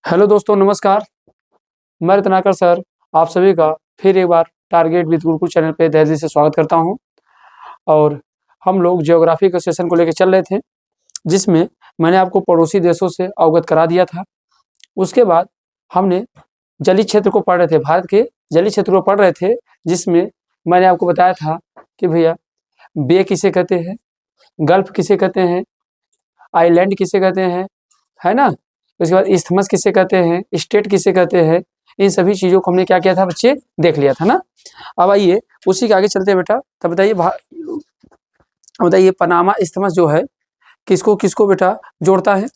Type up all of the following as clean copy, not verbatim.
Hello दोस्तों, नमस्कार। मैं रत्नाकर सर आप सभी का फिर एक बार टारगेट विद गुरुकुल चैनल पे दिल से स्वागत करता हूं। और हम लोग ज्योग्राफी के सेशन को लेकर चल रहे थे, जिसमें मैंने आपको पड़ोसी देशों से अवगत करा दिया था। उसके बाद हमने जलीय क्षेत्र को पढ़ रहे थे, भारत के जलीय क्षेत्र को पढ़ रहे थे, जिसमें मैंने आपको बताया था कि भैया बे किसे कहते हैं, गल्फ किसे कहते हैं, आइलैंड किसे कहते हैं, है ना। उसके बाद इस्थमस किसे कहते हैं, स्टेट किसे कहते हैं। इन सभी चीज़ों को हमने क्या किया था बच्चे, देख लिया था ना। अब आइए उसी के आगे चलते हैं बेटा। तब बताइए पनामा इस्थमस जो है किसको किसको बेटा जोड़ता है?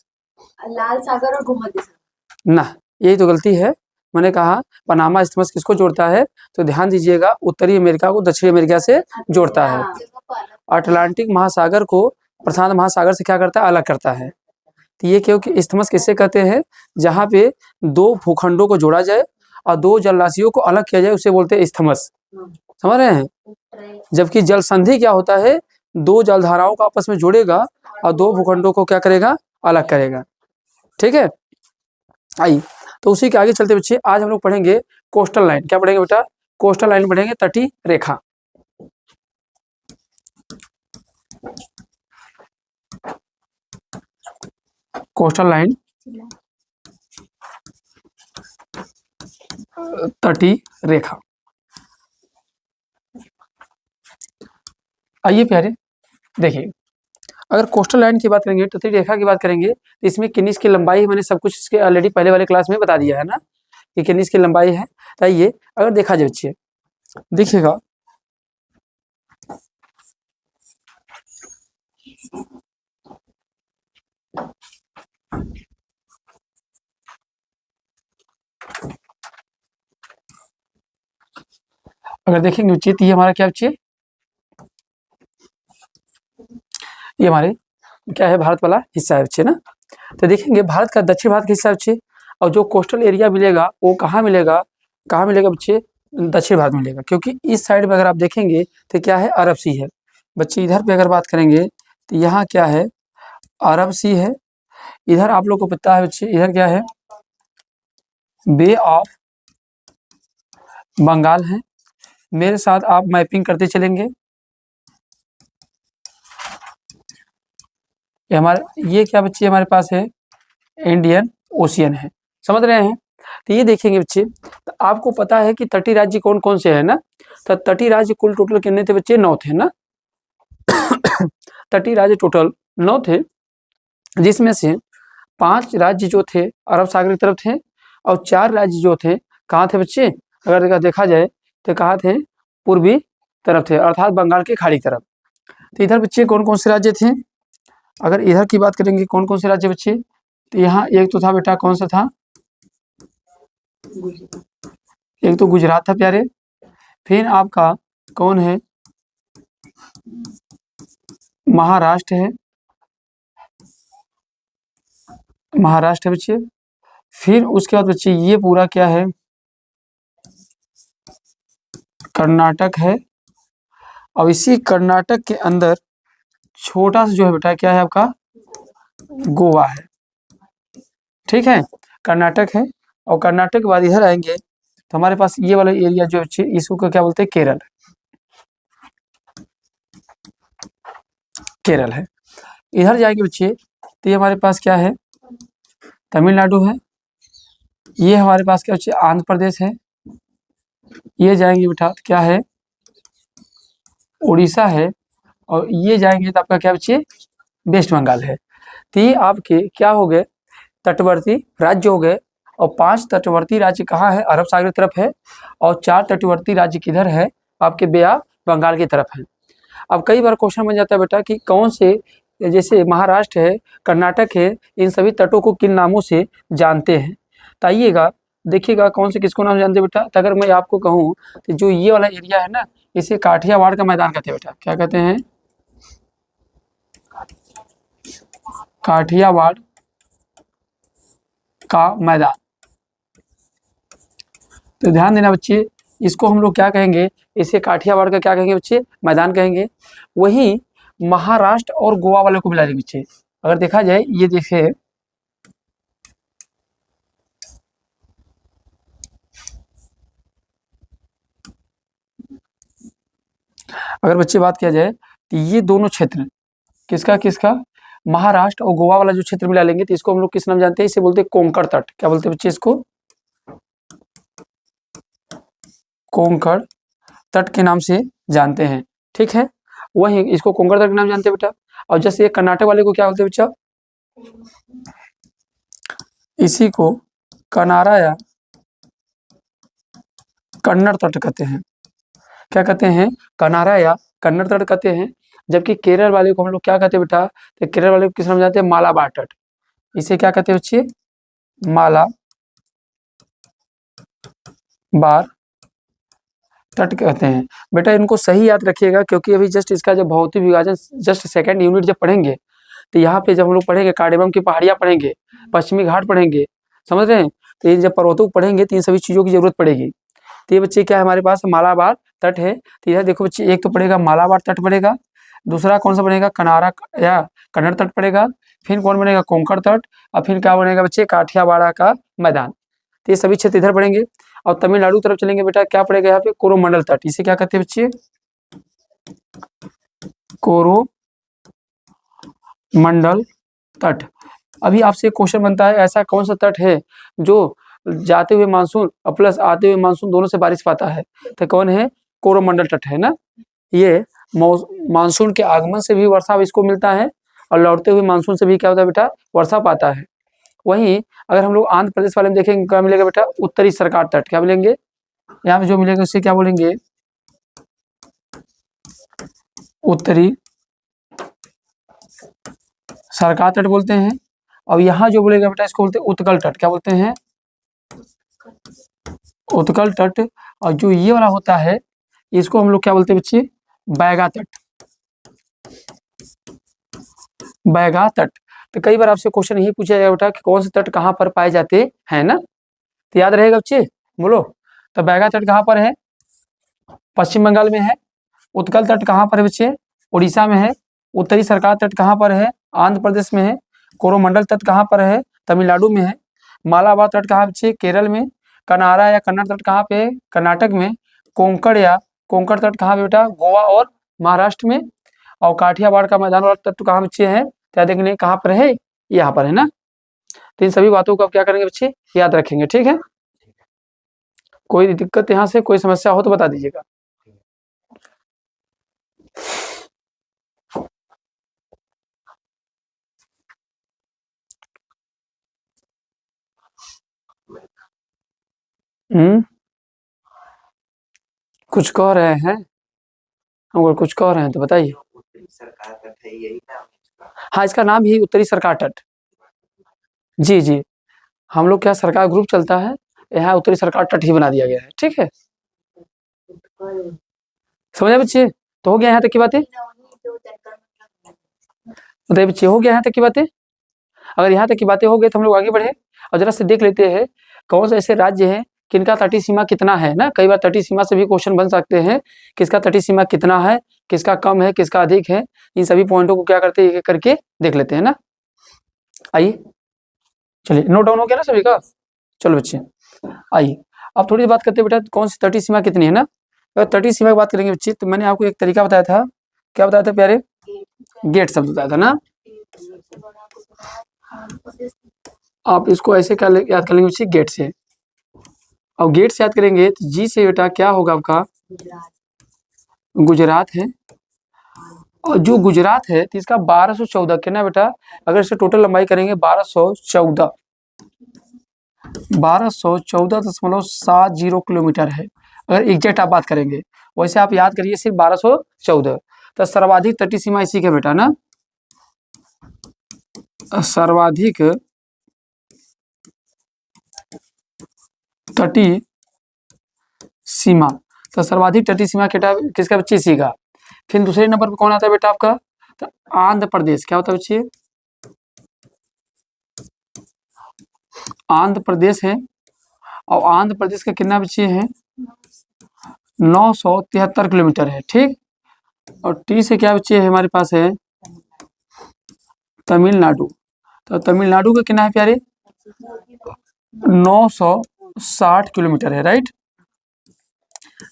लाल सागर और भूमध्य सागर। ना, यही तो गलती है। मैंने कहा पनामा इस्थमस किसको जोड़ता है, तो ध्यान दीजिएगा, उत्तरी अमेरिका को दक्षिणी अमेरिका से जोड़ता है। अटलांटिक महासागर को प्रशांत महासागर से क्या करता है, अलग करता है। तो ये क्योंकि इस्थमस किसे कहते हैं, जहाँ पे दो भूखंडों को जोड़ा जाए और दो जलराशियों को अलग किया जाए, उसे बोलते हैं इस्थमस। समझ रहे हैं। जबकि जल संधि क्या होता है, दो जलधाराओं को आपस में जोड़ेगा और दो भूखंडों को क्या करेगा, अलग करेगा। ठीक है, आइए तो उसी के आगे चलते बच्चे, आज हम लोग पढ़ेंगे कोस्टल लाइन। क्या पढ़ेंगे बेटा? कोस्टल लाइन पढ़ेंगे, तटीय रेखा। कोस्टल लाइन, तटीय रेखा। आइए प्यारे, देखिए अगर कोस्टल लाइन की बात करेंगे, तटीय रेखा की बात करेंगे, तो इसमें किन्नीस की लंबाई मैंने सब कुछ इसके ऑलरेडी पहले वाले क्लास में बता दिया है ना, कि किन्नीस की लंबाई है। तो आइए अगर देखा जाए बच्चे, देखिएगा अगर देखेंगे बच्चे, तो ये हमारा क्या बच्चे, ये हमारे क्या है, भारत वाला हिस्सा है बच्चे ना। तो देखेंगे भारत का दक्षिण भारत का हिस्सा बच्चे, और जो कोस्टल एरिया मिलेगा वो कहाँ मिलेगा, कहाँ मिलेगा बच्चे, दक्षिण भारत में मिलेगा। क्योंकि इस साइड में अगर आप देखेंगे तो क्या है, अरब सी है बच्चे। इधर पे अगर बात करेंगे तो यहाँ क्या है, अरब सी है। इधर आप लोग को पता है बच्चे, इधर क्या है, बे ऑफ बंगाल है। मेरे साथ आप मैपिंग करते चलेंगे। ये क्या बच्चे हमारे पास है, इंडियन ओशियन है। समझ रहे हैं। तो ये देखेंगे बच्चे, तो आपको पता है कि तटीय राज्य कौन कौन से है ना। तो तटीय राज्य कुल टोटल कितने थे बच्चे, 9 थे ना। तटीय राज्य टोटल 9 थे, जिसमें से 5 राज्य जो थे अरब सागर की तरफ थे, और 4 राज्य जो थे कहाँ थे बच्चे, अगर देखा जाए तो कहाँ थे, पूर्वी तरफ थे, अर्थात बंगाल की खाड़ी तरफ। तो इधर बच्चे कौन कौन से राज्य थे, अगर इधर की बात करेंगे कौन कौन से राज्य बच्चे, तो यहाँ एक तो था बेटा, कौन सा था, एक तो गुजरात था प्यारे। फिर आपका कौन है, महाराष्ट्र है, महाराष्ट्र है बच्चे। फिर उसके बाद बच्चे ये पूरा क्या है, कर्नाटक है। और इसी कर्नाटक के अंदर छोटा सा जो है बेटा, क्या है आपका, गोवा है। ठीक है, कर्नाटक है। और कर्नाटक के बाद इधर आएंगे तो हमारे पास ये वाला एरिया जो बच्चे, इसको क्या बोलते हैं, केरल। केरल है। इधर जाएंगे बच्चे तो ये हमारे पास क्या है, तमिलनाडु है। ये हमारे पास क्या बच्चे, आंध्र प्रदेश है। ये जाएंगे बेटा तो क्या है, उड़ीसा है। और ये जाएंगे तो आपका क्या बच्चे, वेस्ट बंगाल है। तो ये आपके क्या हो गए, तटवर्ती राज्य हो गए। और 5 तटवर्ती राज्य कहाँ है, अरब सागर की तरफ है। और 4 तटवर्ती राज्य किधर है, आपके बे ऑफ बंगाल की तरफ है। अब कई बार क्वेश्चन बन जाता है बेटा कि कौन से, जैसे महाराष्ट्र है, कर्नाटक है, इन सभी तटों को किन नामों से जानते हैं। तो आइएगा देखिएगा कौन से किसको नाम जानते हैं बेटा। तो अगर मैं आपको कहूँ तो जो ये वाला एरिया है ना, इसे काठियावाड़ का मैदान कहते हैं बेटा। क्या कहते हैं, काठियावाड़ का मैदान। तो ध्यान देना बच्चे, इसको हम लोग क्या कहेंगे, इसे काठियावाड़ का क्या कहेंगे बच्चे, मैदान कहेंगे। वही महाराष्ट्र और गोवा वाले को मिला देंगे बच्चे। अगर देखा जाए, ये देखिए अगर बच्चे बात किया जाए तो ये दोनों क्षेत्र किसका किसका, महाराष्ट्र और गोवा वाला जो क्षेत्र मिला लेंगे तो इसको हम लोग किस नाम जानते हैं, इसे बोलते हैं कोंकण तट। क्या बोलते हैं बच्चे इसको, कोंकण तट के नाम से जानते हैं, ठीक है। वही इसको कोंकण तट के नाम जानते हैं बेटा। और जैसे ये कर्नाटक वाले को क्या बोलते हैं बच्चा, इसी को कनारा या कन्नड़ तट कहते हैं। क्या कहते हैं, कनारा या कन्नड़ तट कहते हैं। जबकि केरल वाले को हम लोग क्या कहते हैं बेटा, तो केरल वाले को किस नाम जानते हैं, मालाबार तट। इसे क्या कहते हैं बच्चे, मालाबार तट कहते हैं। बेटा इनको सही याद रखिएगा, क्योंकि अभी जस्ट इसका जब भौतिक विभाजन जस्ट सेकंड यूनिट जब पढ़ेंगे तो यहाँ पे जब हम लोग पढ़ेंगे कार्डेमम की पहाड़ियाँ पढ़ेंगे, पश्चिमी घाट पढ़ेंगे, समझ रहे हैं। तो ये जब पर्वतों को पढ़ेंगे तो इन सभी चीज़ों की जरूरत पड़ेगी। तो ये बच्चे क्या है हमारे पास, मालाबार तट है। तो यह देखो बच्चे, एक तो पड़ेगा मालाबार तट पड़ेगा, दूसरा कौन सा बनेगा, कनारा या कन्नड़ तट पड़ेगा, फिर कौन बनेगा, कोंकण तट, और फिर क्या बनेगा बच्चे, काठियावाड़ का मैदान। तो ये सभी क्षेत्र इधर पड़ेंगे। और तमिलनाडु तरफ चलेंगे बेटा, क्या पड़ेगा यहाँ पे, कोरोमंडल तट। इसे क्या कहते हैं बच्चे, कोरोमंडल तट। अभी आपसे क्वेश्चन बनता है, ऐसा कौन सा तट है जो जाते हुए मानसून और प्लस आते हुए मानसून दोनों से बारिश पाता है, तो कौन है, कोरोमंडल तट है ना। ये मानसून के आगमन से भी वर्षा इसको मिलता है, और लौटते हुए मानसून से भी क्या होता है बेटा, वर्षा पाता है। वहीं अगर हम लोग आंध्र प्रदेश वाले में देखेंगे, क्या मिलेगा बेटा, उत्तरी सरकार तट। क्या मिलेंगे, यहाँ पे जो मिलेगा उससे क्या बोलेंगे, उत्तरी सरकार तट बोलते हैं। और यहाँ जो बोलेगा बेटा, इसको बोलते हैं उत्कल तट। क्या बोलते हैं, उत्कल तट। और जो ये वाला होता है इसको हम लोग क्या बोलते हैं बच्चे, बैगा तट, बैगा तट। तो कई बार आपसे क्वेश्चन यही पूछा जाएगा बेटा कि कौन से तट कहाँ पर पाए जाते हैं ना, तो याद रहेगा बच्चे, बोलो। तो बैगा तट कहाँ पर है, पश्चिम बंगाल में है। उत्कल तट कहाँ पर है बच्चे, उड़ीसा में है। उत्तरी सरकार तट कहाँ पर है, आंध्र प्रदेश में है। कोरोमंडल तट कहाँ पर है, तमिलनाडु में है। मालाबार तट कहाँ बच्चे, केरल में। कनारा या कन्नड़ तट कहाँ पे है, कर्नाटक में। कोंकण या कोंकण तट कहाँ पे बेटा, गोवा और महाराष्ट्र में। और काठियावाड़ का मैदान वाला तट कहाँ बच्चे हैं, क्या देखने कहाँ पर है, यहाँ पर है ना। तो इन सभी बातों को आप क्या करेंगे बच्चे, याद रखेंगे, ठीक है। कोई दिक्कत यहाँ से, कोई समस्या हो तो बता दीजिएगा। कुछ कह रहे हैं, अगर कुछ कह रहे हैं तो बताइए। हाँ, इसका नाम ही उत्तरी सरकार तट। जी जी, हम लोग क्या सरकार ग्रुप चलता है, यहाँ उत्तरी सरकार तट ही बना दिया गया है, ठीक है। समझे बच्चे, तो हो गया यहाँ तक की बातें, बताइए बच्चे, हो गया यहाँ तक की बातें। अगर यहाँ तक की बातें हो गई तो हम लोग आगे बढ़े और जरा से देख लेते हैं कौन से ऐसे राज्य हैं किनका तटीय सीमा कितना है ना। कई बार तटीय सीमा से भी क्वेश्चन बन सकते हैं, किसका तटीय सीमा कितना है, किसका कम है, किसका अधिक है। इन सभी पॉइंटों को क्या करते हैं, एक एक करके देख लेते हैं ना। आइए, चलिए, नोट डाउन हो गया ना सभी का। चलो बच्चे आइए, अब थोड़ी सी बात करते हैं बेटा कौन सी तटीय सीमा कितनी है ना। अगर तटीय सीमा की बात करेंगे बच्चे, तो मैंने आपको एक तरीका बताया था, क्या बताया था प्यारे, गेट शब्द बताया था ना। आप इसको ऐसे क्या याद कर लेंगे बच्चे, गेट से। और गेट से याद करेंगे तो जी से बेटा क्या होगा आपका, गुजरात है। और जो गुजरात है तो इसका 1214 कितना बेटा, अगर इसे टोटल लंबाई करेंगे 1214, 1214.70 किलोमीटर है। अगर एग्जैक्ट आप बात करेंगे, वैसे आप याद करिए सिर्फ 1214। तो सर्वाधिक तटीय सीमा इसी का बेटा ना, सर्वाधिक तटीय सीमा। तो सर्वाधिक तटीय सीमा किसका बच्चे, इसी का। फिर दूसरे नंबर पर कौन आता है बेटा आपका, तो आंध्र प्रदेश। क्या होता है बच्चे, आंध्र प्रदेश है। और आंध्र प्रदेश का कितना बच्चे हैं, 973 किलोमीटर है, ठीक। और टी से क्या बच्चे है हमारे पास है, तमिलनाडु। तो तमिलनाडु का कितना है प्यारे, 960 किलोमीटर है, राइट।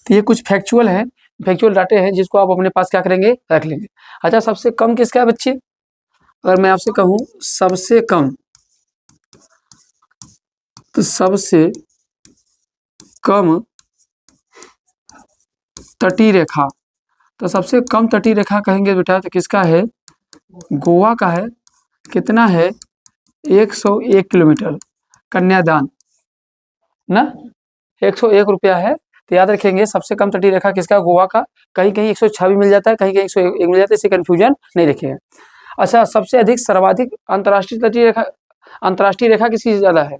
तो ये कुछ फैक्चुअल है, फैक्चुअल डाटे हैं जिसको आप अपने पास क्या करेंगे, रख लेंगे। अच्छा, सबसे कम किसका है बच्चे? अगर मैं आपसे कहूं सबसे कम, तो सबसे कम तटीय रेखा, तो सबसे कम तटीय रेखा कहेंगे बेटा तो किसका है? गोवा का है। कितना है? 101 किलोमीटर। कन्यादान ना, 101 रुपया है। तो याद रखेंगे सबसे कम तटीय रेखा किसका? गोवा का। कहीं कहीं 106 भी मिल जाता है, कहीं कहीं 101 मिल जाता है, इससे कंफ्यूजन नहीं रखिएगा। अच्छा, सबसे अधिक सर्वाधिक अंतर्राष्ट्रीय तटीय रेखा, अंतर्राष्ट्रीय रेखा किसकी ज्यादा है?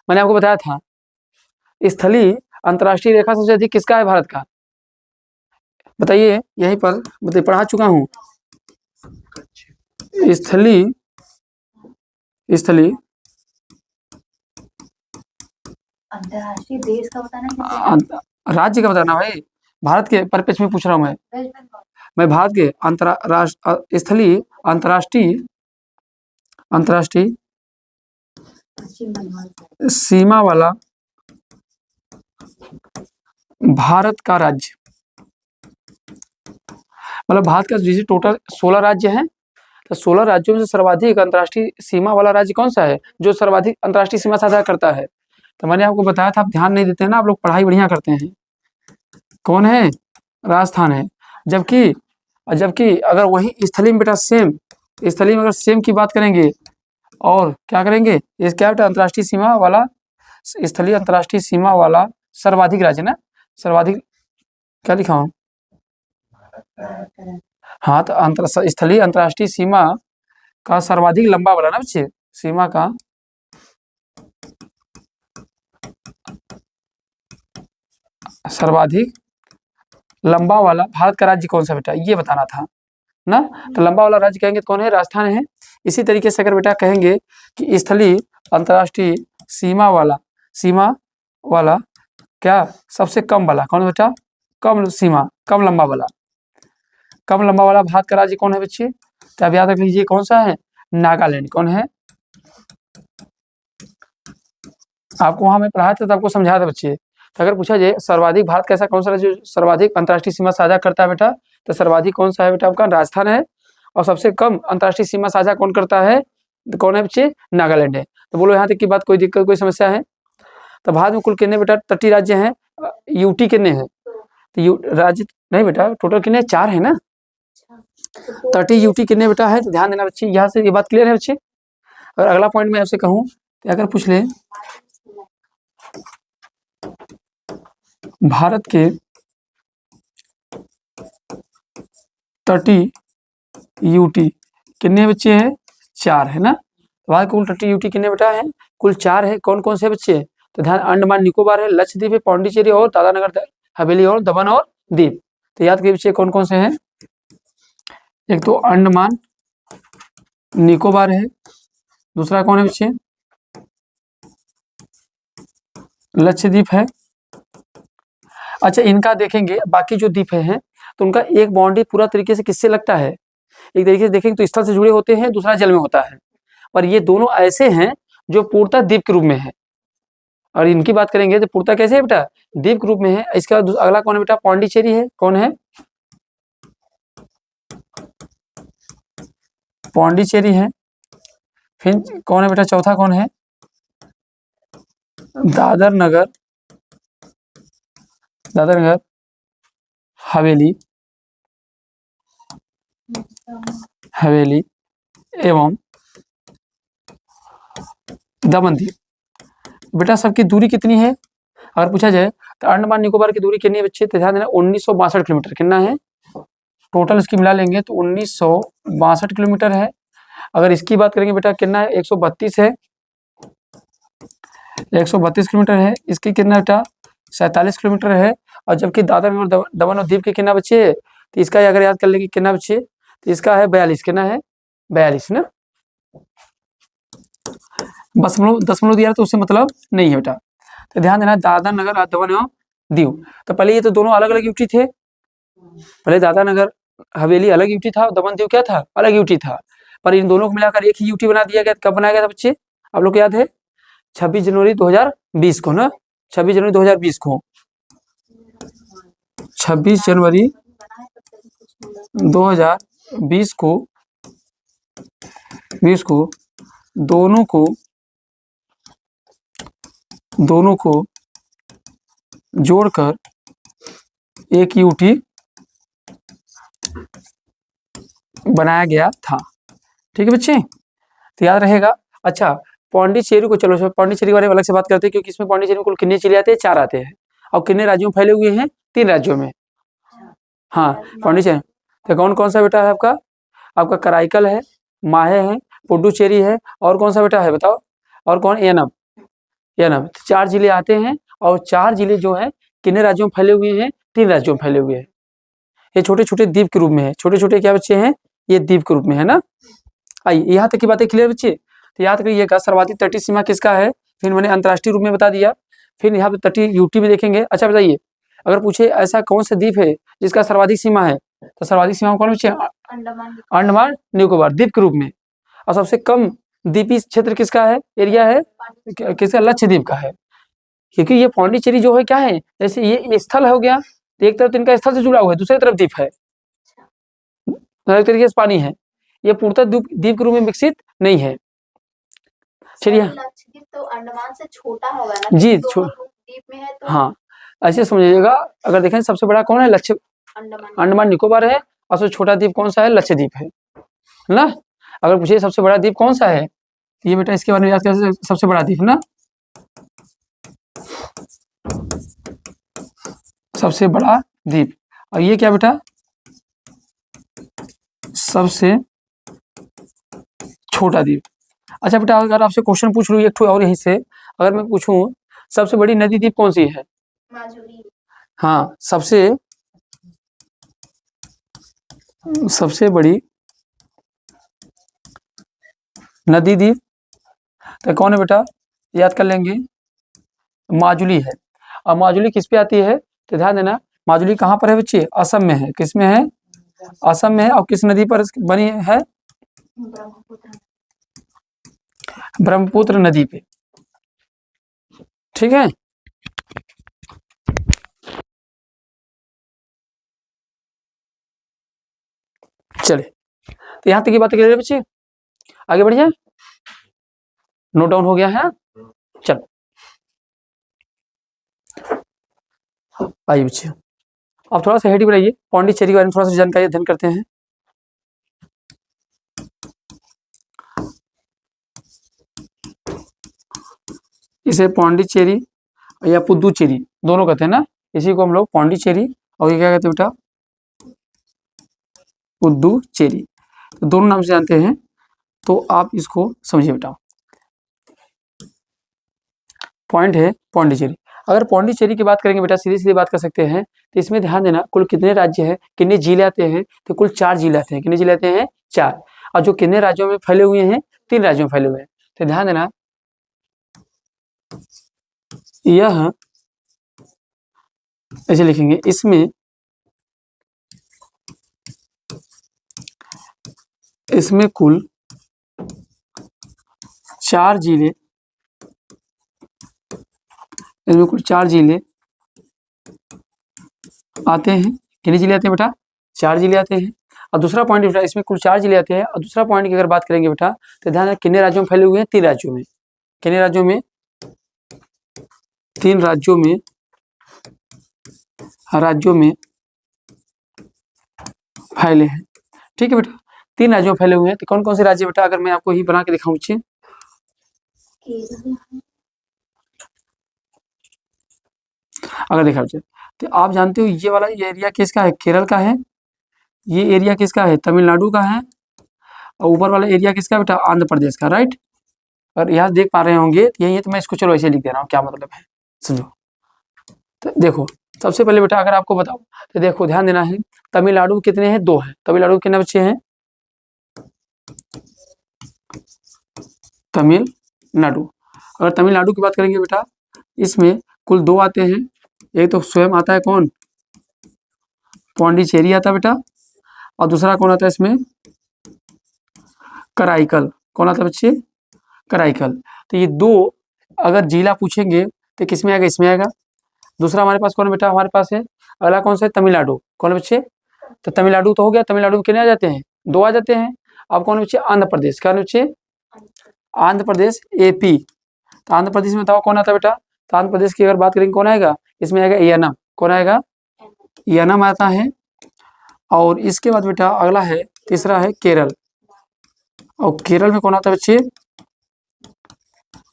मैंने आपको बताया था स्थलीय अंतर्राष्ट्रीय रेखा सबसे अधिक किसका है भारत का? बताइए, यहीं पर बताइए, पढ़ा चुका हूँ। स्थलीय स्थलीय अंतर्राष्ट्रीय देश का बताना है, राज्य का बताना भाई, भारत के परिप्रेक्ष्य में पूछ रहा हूँ मैं। वेस्ट बंगाल, मैं भारत के स्थलीय अंतर्राष्ट्रीय पश्चिम बंगाल, सीमा वाला भारत का राज्य, मतलब भारत का जैसे टोटल 16 राज्य हैं, तो 16 राज्यों में से सर्वाधिक अंतर्राष्ट्रीय सीमा वाला राज्य कौन सा है, जो सर्वाधिक अंतर्राष्ट्रीय सीमा साझा करता है? तो मैंने आपको बताया था, आप ध्यान नहीं देते हैं ना, आप लोग पढ़ाई बढ़िया करते हैं। कौन है? राजस्थान है। जबकि अगर वही स्थलीय में बेटा सेम, स्थलीय में अगर सेम की बात करेंगे और क्या करेंगे, ये क्या बेटा अंतर्राष्ट्रीय सीमा वाला, स्थलीय अंतर्राष्ट्रीय सीमा वाला सर्वाधिक राज्य ना, सर्वाधिक क्या लिखा हूँ? हाँ, तो स्थलीय अंतर्राष्ट्रीय सीमा का सर्वाधिक लंबा वाला ना बच्चे, सीमा का सर्वाधिक लंबा वाला भारत का राज्य कौन सा बेटा, ये बताना था ना। तो लंबा वाला राज्य कहेंगे तो कौन है? राजस्थान है। इसी तरीके से अगर बेटा कहेंगे कि स्थलीय अंतर्राष्ट्रीय सीमा वाला क्या सबसे कम वाला कौन है बेटा? कम सीमा, कम लंबा वाला भारत का राज्य कौन है बच्चे? तो आप याद रख लीजिए कौन सा है? नागालैंड। कौन है? आपको वहां मैं पढ़ाया था तो आपको समझाया था बच्चे। तो अगर पूछा जाए सर्वाधिक भारत का ऐसा कौन सा राज्य सर्वाधिक अंतर्राष्ट्रीय सीमा साझा करता है बेटा, तो सर्वाधिक कौन सा है बेटा? आपका राजस्थान है। और सबसे कम अंतर्राष्ट्रीय सीमा साझा कौन करता है? तो कौन है बच्चे? नागालैंड है। तो बोलो यहाँ तक की बात, कोई दिक्कत कोई समस्या है? तो भारत में कुल कितने बेटा तटीय राज्य हैं? यूटी कितने हैं? तो राज्य नहीं बेटा, टोटल कितने? 4 है ना। तटीय यूटी कितने बेटा है? तो ध्यान देना बच्चे, यहाँ से ये बात क्लियर है बच्चे। और अगला पॉइंट मैं आपसे कहूँ तो अगर पूछ ले भारत के तटीय यूटी कितने बच्चे हैं? 4 है ना। भारत कुल तटीय यूटी कितने बेटा है? कुल 4 है। कौन कौन से बच्चे? तो ध्यान, अंडमान निकोबार है, लक्षद्वीप है, पौंडीचेरी और दादरा हवेली और दमन और दीव। तो याद करिए बच्चे कौन कौन से हैं? एक तो अंडमान निकोबार है, दूसरा कौन है बच्चे? लक्षद्वीप है। अच्छा, इनका देखेंगे बाकी जो द्वीप हैं तो उनका एक बाउंड्री पूरा तरीके से किससे लगता है? एक तरीके से देखेंगे तो स्थल से जुड़े होते हैं, दूसरा जल में होता है। और ये दोनों ऐसे हैं जो पूर्णतः द्वीप के रूप में है। और इनकी बात करेंगे तो पूर्णतः कैसे है बेटा? द्वीप के रूप में है। इसका अगला कौन है बेटा? पौंडीचेरी है। कौन है? पौंडीचेरी है। फिर कौन है बेटा? चौथा कौन है? दादर नगर हवेली एवं दमन द्वीप। बेटा सबकी दूरी कितनी है अगर पूछा जाए तो? अंडमान निकोबार की दूरी कितनी है बच्चे? तो ध्यान देना 1962 किलोमीटर। कितना है टोटल इसकी मिला लेंगे तो 1962 किलोमीटर है। अगर इसकी बात करेंगे बेटा कितना है? 132 है। 132 किलोमीटर है। इसकी कितना बेटा? 47 किलोमीटर है। और जबकि दादर और दमन और दीव के कितना बच्चे? तो इसका अगर याद कर लेंगे कितना बच्चे? तो इसका है 42। कितना है? 42 ना। दशमलव दिया तो उससे मतलब नहीं है बेटा। तो ध्यान देना, दादर नगर दमन एवं दीव। तो पहले ये तो दोनों अलग अलग यूटी थे। पहले दादर नगर हवेली अलग यूटी था, दमन दीव क्या था? अलग यूटी था। पर इन दोनों को मिलाकर एक ही यूटी बना दिया गया। कब बनाया गया था बच्चे? आप लोग को याद है? 26 जनवरी 2020 को ना। 26 जनवरी 2020 को 26 जनवरी 2020 को दोनों को जोड़कर एक यूटी बनाया गया था। ठीक है बच्चे, तो याद रहेगा। अच्छा, पौंडीचेरी को, चलो पौंडीचेरी के बारे में अलग से बात करते हैं, क्योंकि इसमें पौंडीचेरी में कुल कितने जिले आते हैं? 4 आते हैं। और कितने राज्यों में फैले हुए हैं? 3 राज्यों में। हाँ, पौंडीचेरी तो कौन कौन सा बेटा है आपका कराईकल है, माहे है, पुडुचेरी है, और कौन सा बेटा है बताओ? और कौन? एनम। 4 जिले आते हैं, और 4 जिले जो है कितने राज्यों में फैले हुए हैं? 3 राज्यों में फैले हुए हैं। ये छोटे छोटे द्वीप के रूप में है। छोटे छोटे क्या बच्चे हैं? ये द्वीप के रूप में है ना। आइए, यहाँ तक की बातें क्लियर बच्चे? तो याद करिएगा, सर्वाधिक तटीय सीमा किसका है? फिर मैंने अंतर्राष्ट्रीय रूप में बता दिया। फिर यहाँ पे तटीय यूटी में देखेंगे। अच्छा बताइए, अगर पूछे ऐसा कौन सा द्वीप है जिसका सर्वाधिक सीमा है, तो सर्वाधिक सीमा कौन बच्चे? अंडमान निकोबार द्वीप के रूप में। और सबसे कम द्वीपीय क्षेत्र किसका है? एरिया है किसका? लक्षद्वीप का है। क्योंकि ये पौंडीचेरी जो है क्या है, जैसे ये स्थल हो गया, तो एक तरफ इनका स्थल से जुड़ा हुआ है, दूसरी तरफ द्वीप है, एक तरीके से पानी है। ये पूर्णतः द्वीप के रूप में विकसित नहीं है। चलिए, लक्षद्वीप तो अंडमान से छोटा होगा ना जी, द्वीप में है तो। हाँ, ऐसे समझिएगा। अगर देखें सबसे बड़ा कौन है? अंडमान निकोबार है, और सबसे छोटा द्वीप कौन सा है? लक्षद्वीप है ना। अगर पूछिए सबसे बड़ा द्वीप कौन सा है, ये बेटा इसके बारे में याद कर, सबसे बड़ा द्वीप ना, सबसे बड़ा द्वीप। और ये क्या बेटा? सबसे छोटा द्वीप। अच्छा बेटा, अगर आपसे क्वेश्चन पूछ लूँ एक ठो और यहीं से, अगर मैं पूछूं सबसे बड़ी नदी द्वीप कौन सी है? माजुली। हाँ, सबसे बड़ी नदी द्वीप तो कौन है बेटा? याद कर लेंगे, माजुली है। और माजुली किस पे आती है? तो ध्यान देना, माजुली कहाँ पर है बच्चे? असम में है। किस में है? असम में है। और किस नदी पर बनी है? ब्रह्मपुत्र नदी पे। ठीक है, चले, तो यहां तक की बातें क्लियर है बच्चे? आगे बढ़ जाए, नोट डाउन हो गया है? चलो आइए बच्चे, अब थोड़ा सा हेडी बनाइए, पौंडीचेरी के बारे में थोड़ा सा जानकारी अध्ययन करते हैं। इसे पौंडीचेरी या पुदुचेरी दोनों कहते हैं ना। इसी को हम लोग पौंडीचेरी और ये क्या कहते हैं बेटा? पुदुचेरी, तो दोनों नाम से जानते हैं। तो आप इसको समझिए बेटा, पॉइंट है पौंडीचेरी। अगर पौंडीचेरी की बात करेंगे बेटा, सीधी सीधी बात कर सकते हैं, तो इसमें ध्यान देना कुल कितने राज्य हैं, कितने जिले आते हैं? तो कुल 4 जिले आते हैं। कितने जिले आते हैं? 4। और जो कितने राज्यों में फैले हुए हैं? 3 राज्यों में फैले हुए हैं। तो ध्यान देना, यह ऐसे लिखेंगे, इसमें कुल 4 जिले, इसमें कुल 4 जिले आते हैं। कितने जिले आते हैं बेटा? 4 जिले आते हैं। और दूसरा पॉइंट बेटा, इसमें कुल 4 जिले आते हैं। और दूसरा पॉइंट की अगर बात करेंगे बेटा, तो ध्यान कितने राज्यों में फैले हुए हैं? 3 राज्यों में। कितने राज्यों में? 3 राज्यों में फैले हैं। ठीक है बेटा, 3 राज्यों में फैले हुए हैं। तो कौन कौन से राज्य बेटा, अगर मैं आपको ही बना के दिखाऊं बच्चे? अगर देखा बच्चे, तो आप जानते हो ये वाला एरिया किसका है? केरल का है। ये एरिया किसका है? तमिलनाडु का है। और ऊपर वाला एरिया किसका बेटा? आंध्र प्रदेश का, राइट। और यहाँ देख पा रहे होंगे यही है, तो मैं इसको चलो ऐसे लिख दे रहा हूँ, क्या मतलब है समझो। तो देखो, सबसे पहले बेटा अगर आपको बताओ, तो देखो ध्यान देना है, तमिलनाडु कितने हैं? 2 हैं। तमिलनाडु कितने बच्चे हैं? तमिलनाडु, अगर तमिलनाडु की बात करेंगे बेटा, इसमें कुल 2 आते हैं। एक तो स्वयं आता है कौन? पौंडीचेरी आता है बेटा। और दूसरा कौन आता है इसमें? कराईकल। कौन आता है बच्चे? कराईकल। तो ये 2 अगर जिला पूछेंगे तो किस में आएगा? इसमें आएगा। दूसरा हमारे पास कौन है बेटा, हमारे पास है अगला कौन सा है, तमिलनाडु। कौन है बच्चे, तो तमिलनाडु तो हो गया, तमिलनाडु में कितने आ जाते हैं, 2 आ जाते हैं। अब कौन है बच्चे, आंध्र प्रदेश। क्या है बच्चे, आंध्र प्रदेश, एपी। तो आंध्र प्रदेश में बताओ कौन आता है बेटा, तो आंध्र प्रदेश की अगर बात करेंगे कौन आएगा, इसमें आएगा यानम। कौन आएगा, यानम आता है। और इसके बाद बेटा अगला है, तीसरा है केरल। और केरल में कौन आता है बच्चे,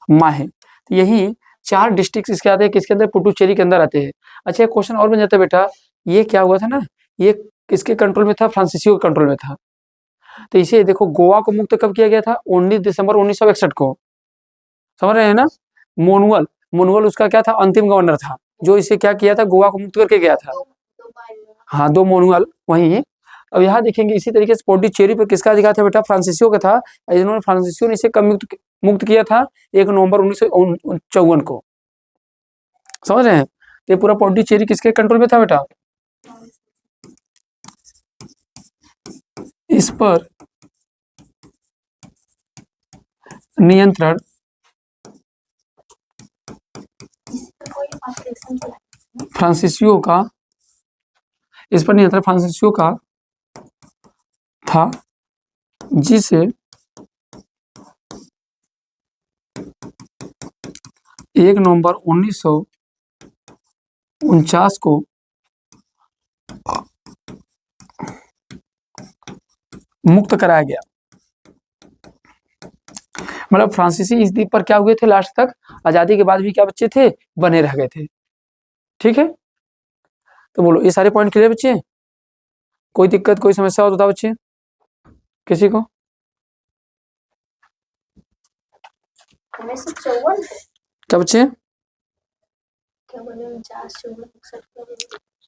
माहे। तो यही 4 डिस्ट्रिक्ट इसके आते हैं, किसके अंदर, पुडुचेरी के अंदर आते हैं। अच्छा एक क्वेश्चन और बन जाता है बेटा, ये क्या हुआ था ना, ये किसके कंट्रोल में था, फ्रांसीसियो के कंट्रोल में था। तो इसे देखो गोवा को मुक्त कब किया गया था, 19 दिसंबर 1961 को। समझ रहे हैं ना। मोनुअल, मोनुअल उसका क्या था, अंतिम गवर्नर था, जो इसे क्या किया था, गोवा को मुक्त करके गया था। हाँ 2 मोनुअल वही। अब यहाँ देखेंगे इसी तरीके से पुडुचेरी पर किसका अधिकार था बेटा, फ्रांसीसियो का था। इन्होंने फ्रांसीसियो ने इसे कब मुक्त किया था, 1 नवंबर 1954 को। समझ रहे हैं। तो ये पूरा पुडुचेरी किसके कंट्रोल में था बेटा, इस पर नियंत्रण फ्रांसीसियो का, इस पर नियंत्रण फ्रांसीसियो का था, जिसे 1 नवंबर 1949 को मुक्त कराया गया। मतलब फ्रांसीसी इस द्वीप पर क्या हुए थे, लास्ट तक आजादी के बाद भी क्या बच्चे थे, बने रह गए थे। ठीक है, तो बोलो ये सारे पॉइंट क्लियर बच्चे, कोई दिक्कत कोई समस्या हो तो बताओ बच्चे, किसी को। 1954 क्या बच्चे, क्या बोले, 49, 54,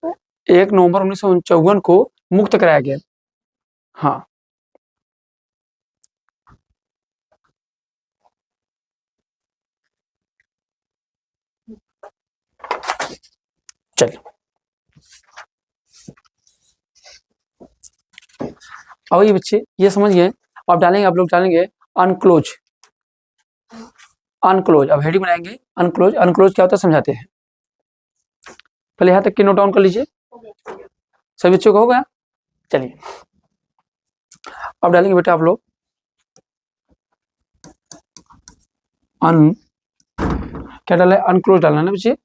61 1 नवंबर 1954 को मुक्त कराया गया। हाँ चलिए, अब ये बच्चे ये समझ गए। अब डालेंगे, आप लोग डालेंगे अनक्लोज, अनक्लोज। अब हेडिंग बनाएंगे अनक्लोज। अनक्लोज क्या होता है समझाते हैं, पहले यहाँ तक की नोट डाउन कर लीजिए, सभी बच्चों को हो गया। चलिए अब डालेंगे बेटा आप लोग क्या डाला है, अनक्लोज डालना है ना बच्चे,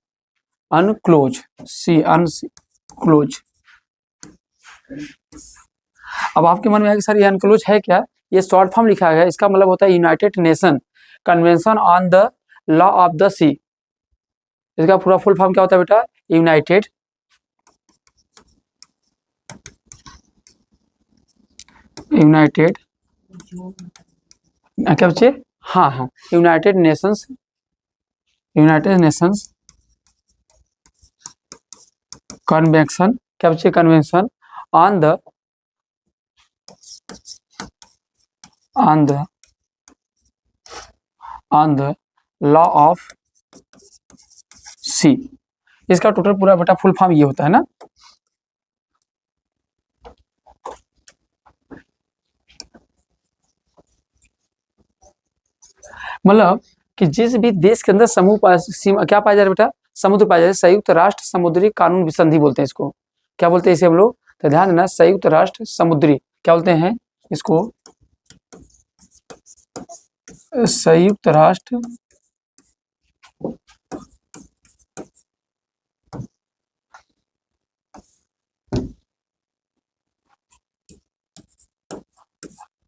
अनक्लोज, सी अनक्लोज। अब आपके मन में है कि सर ये अनक्लोज है क्या, ये शॉर्ट फॉर्म लिखा है, इसका मतलब होता है united nation convention on the law of the sea. इसका पूरा फुल फॉर्म क्या होता है बेटा, यूनाइटेड क्या बच्चे, हाँ हाँ, यूनाइटेड नेशंस कन्वेंशन, क्या बच्चे, convention on the law of sea. इसका टोटल पूरा बेटा फुल फॉर्म ये होता है ना। मतलब कि जिस भी देश के अंदर समूह सीमा क्या पाया जा रहा है बेटा, समुद्र पाया जा रहा है, संयुक्त राष्ट्र समुद्री कानून विसंधि बोलते हैं इसको। क्या बोलते हैं इसे हम लोग, तो ध्यान देना, संयुक्त राष्ट्र समुद्री, क्या बोलते हैं इसको, संयुक्त राष्ट्र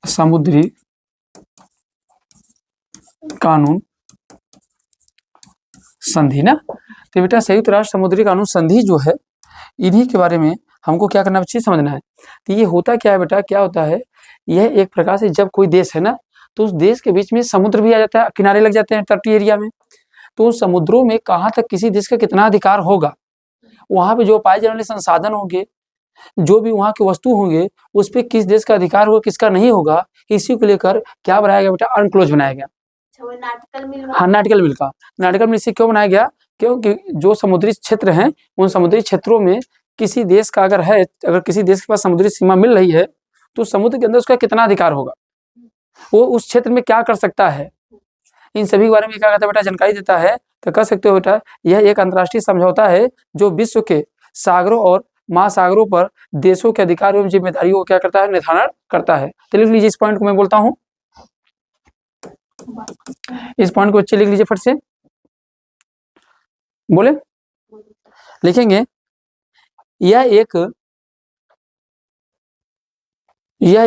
समुद्री कानून संधि ना। तो बेटा संयुक्त राष्ट्र समुद्री कानून संधि जो है, इन्हीं के बारे में हमको क्या करना बच्चे, समझना है। तो ये होता क्या है बेटा, क्या होता है, यह एक प्रकार से जब कोई देश है ना, तो उस देश के बीच में समुद्र भी आ जाता है, किनारे लग जाते हैं तटीय एरिया में, तो समुद्रों में कहाँ तक किसी देश का कितना अधिकार होगा, वहां पे जो पाए जाने वाले संसाधन होंगे, जो भी वहां के वस्तु होंगे, उस पर किस देश का अधिकार होगा किसका नहीं होगा, इसी को लेकर क्या बनाया गया बेटा, अनक्लोज बनाया गया। हाँ नाटिकल मिल का, नाटिकल मिल से क्यों बनाया गया, क्योंकि जो समुद्री क्षेत्र हैं, उन समुद्री क्षेत्रों में किसी देश का अगर है, अगर किसी देश के पास समुद्री सीमा मिल रही है, तो समुद्र के अंदर उसका कितना अधिकार होगा, वो उस क्षेत्र में क्या कर सकता है, इन सभी के बारे में क्या कहता है बेटा, जानकारी देता है तो कह सकते हो बेटा यह एक अंतर्राष्ट्रीय समझौता है जो विश्व के सागरों और महासागरों पर देशों के अधिकार एवं जिम्मेदारियों को क्या करता है, निर्धारण करता है। तो लिख लीजिए इस पॉइंट को, मैं बोलता हूं इस पॉइंट को बच्चे लिख लीजिए फट से, बोले लिखेंगे। यह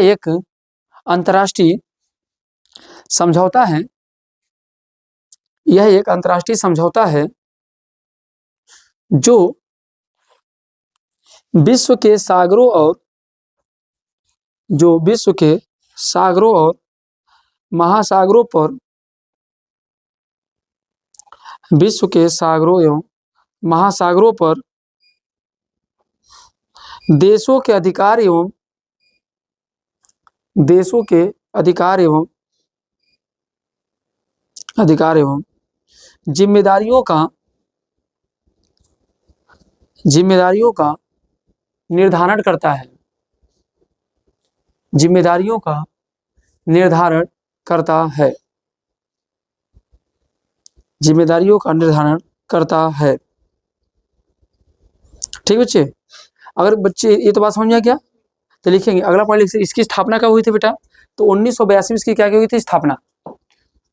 एक अंतर्राष्ट्रीय समझौता है, यह एक अंतर्राष्ट्रीय समझौता है जो विश्व के सागरों और महासागरों पर विश्व के सागरों एवं महासागरों पर देशों के अधिकार एवं जिम्मेदारियों का निर्धारण करता है, जिम्मेदारियों का निर्धारण करता है, जिम्मेदारियों का निर्धारण करता है। ठीक बच्चे, अगर बच्चे ये तो बात समझ में आ गया तो लिखेंगे अगला पॉइंट लिख, इसकी स्थापना कब हुई थी बेटा, तो 1982 में इसकी क्या हुई थी, स्थापना।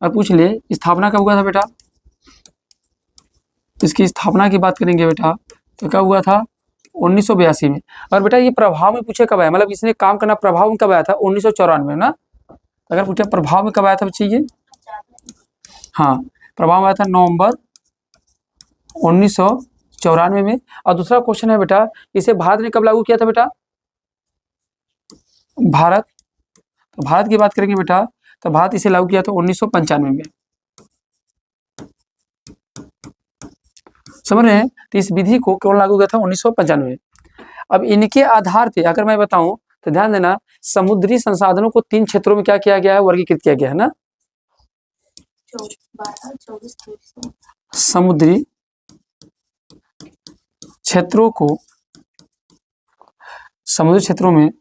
और पूछ ले स्थापना कब हुआ था बेटा, इसकी स्थापना की बात करेंगे बेटा तो कब हुआ था, 1982 में। और बेटा ये प्रभाव में पूछे कब आया, मतलब इसने काम करना प्रभाव में कब आया था, 1994 में ना। अगर पूछे प्रभाव में कब आया था बच्चे ये, हाँ प्रभाव में आया था नवंबर 1994 में। और दूसरा क्वेश्चन है बेटा इसे भारत ने कब लागू किया था बेटा, भारत, तो भारत की बात करेंगे बेटा तो भारत इसे लागू किया था 1995 में। समझ रहे हैं, तो इस विधि को कौन लागू किया था, 1995 में। अब इनके आधार पे अगर मैं बताऊं तो ध्यान देना, समुद्री संसाधनों को 3 क्षेत्रों में क्या किया गया है, वर्गीकृत किया गया है ना। समुद्री क्षेत्रों को, समुद्री क्षेत्रों में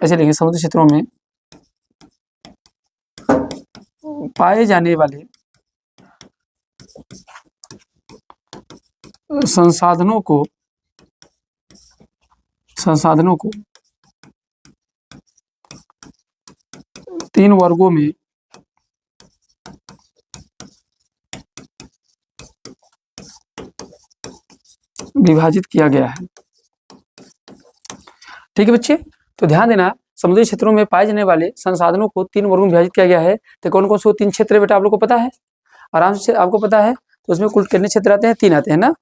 ऐसे लेंगे, समुद्री क्षेत्रों में पाए जाने वाले संसाधनों को 3 वर्गों में विभाजित किया गया है। ठीक है बच्चे, तो ध्यान देना समुद्री क्षेत्रों में पाए जाने वाले संसाधनों को 3 वर्गों में विभाजित किया गया है। तो कौन कौन से 3 क्षेत्र है बेटा, आप लोग को पता है, आराम से आपको पता है। तो उसमें कुल कितने क्षेत्र आते हैं, 3 आते हैं ना।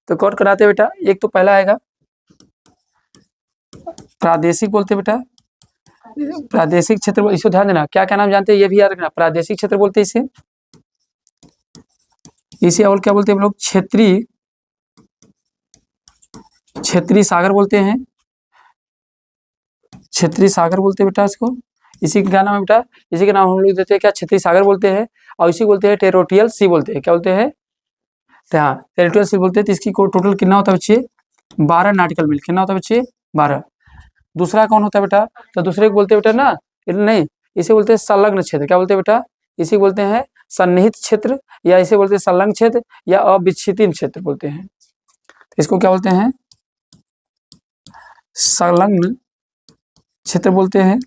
तो कौन कराते हैं बेटा, एक तो पहला आएगा प्रादेशिक, बोलते बेटा प्रादेशिक क्षेत्र, इसको ध्यान देना क्या क्या नाम जानते हैं ये भी याद रखना। प्रादेशिक क्षेत्र बोलते हैं इसे और क्या बोलते हैं हम लोग, क्षेत्रीय सागर बोलते हैं, क्षेत्रीय सागर बोलते हैं बेटा इसको। इसी का नाम है बेटा, इसी के नाम हम लोग देते हैं क्या, क्षेत्रीय सागर बोलते हैं। और इसी बोलते हैं टेरिटोरियल सी बोलते हैं, क्या बोलते हैं, हाँ टेरिटोरियल सी बोलते हैं। तो इसकी टोटल कितना होता है बच्चे, 12 नॉटिकल मील, कितना होता है बच्चे, 12। दूसरा कौन होता है बेटा, तो दूसरे को बोलते हैं बेटा ना, नहीं इसे बोलते हैं संलग्न क्षेत्र, क्या बोलते हैं बेटा, इसी बोलते हैं सन्निहित क्षेत्र, या इसे बोलते हैं संलग्न क्षेत्र या अविच्छिन्न क्षेत्र बोलते हैं। तो इसको क्या बोलते हैं, संलग्न क्षेत्र बोलते हैं।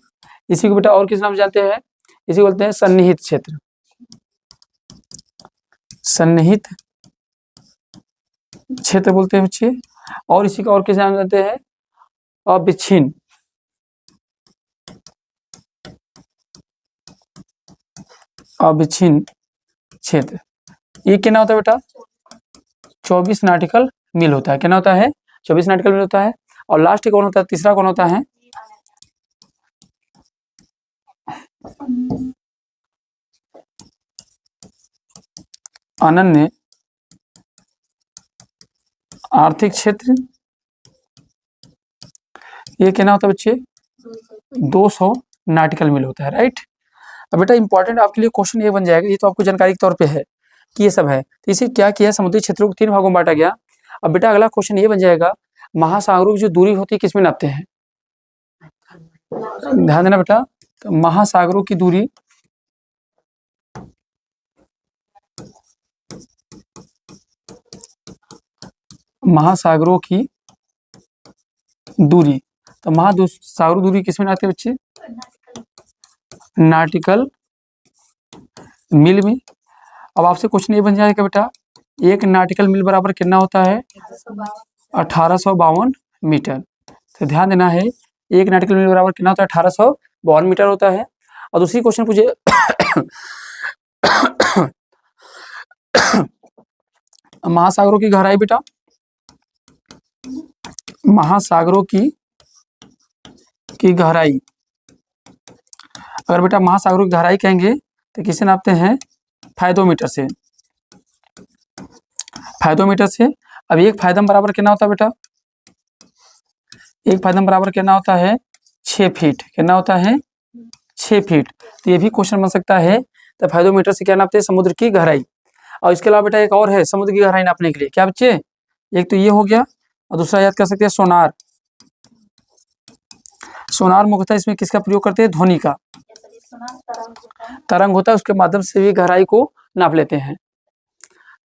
इसी को बेटा और किस नाम जानते हैं, इसी बोलते हैं सन्निहित क्षेत्र, सन्निहित क्षेत्र बोलते हैं बच्चे। और इसी का और किस नाम जानते हैं, अविच्छिन्न, अविच्छिन्न क्षेत्र। ये कितना होता है बेटा, 24 नॉटिकल मील होता है, कितना होता है, 24 नॉटिकल मील होता है। और लास्ट कौन होता है, तीसरा कौन होता है, अनन्य आर्थिक क्षेत्र। ये कितना होता है बच्चे, 200 नॉटिकल मील होता है, राइट। अब बेटा इंपॉर्टेंट आपके लिए क्वेश्चन ये बन जाएगा, ये तो आपको जानकारी के तौर पे है कि ये सब है। तो इसे क्या किया, समुद्री क्षेत्रों को 3 भागों में बांटा गया। अब बेटा अगला क्वेश्चन ये बन जाएगा, महासागरों की जो दूरी होती है किसमें नापते हैं, ध्यान देना बेटा। तो महासागरों की दूरी महासागरों की दूरी। तो महासागरों दूरी किसमें आते हैं बच्चे? नाटिकल मील में। अब आपसे क्वेश्चन ये बन जाएगा बेटा, एक नाटिकल मील बराबर कितना होता है? 1852 मीटर। तो ध्यान देना है, एक नाटिकल मील बराबर कितना होता है? 1852 मीटर होता है। और दूसरी क्वेश्चन पूछे महासागरों की गहराई बेटा, महासागरों की गहराई, अगर बेटा महासागरों की गहराई कहेंगे तो किसे नापते हैं? फायदोमीटर से। फायदोमीटर से। अब एक फायदम बराबर कितना होता है बेटा? एक फायदम बराबर कितना होता है? 6 फीट। कितना होता है? 6 फीट। तो ये भी क्वेश्चन बन सकता है। तो फायदोमीटर से क्या नापते हैं? समुद्र की गहराई। और इसके अलावा बेटा एक और है समुद्र की गहराई नापने के लिए, क्या बच्चे? एक तो ये हो गया, और दूसरा याद कर सकते हैं सोनार। सोनार मुख्यतः इसमें किसका प्रयोग करते हैं? ध्वनि का। तरंग होता है, उसके माध्यम से भी गहराई को नाप लेते हैं।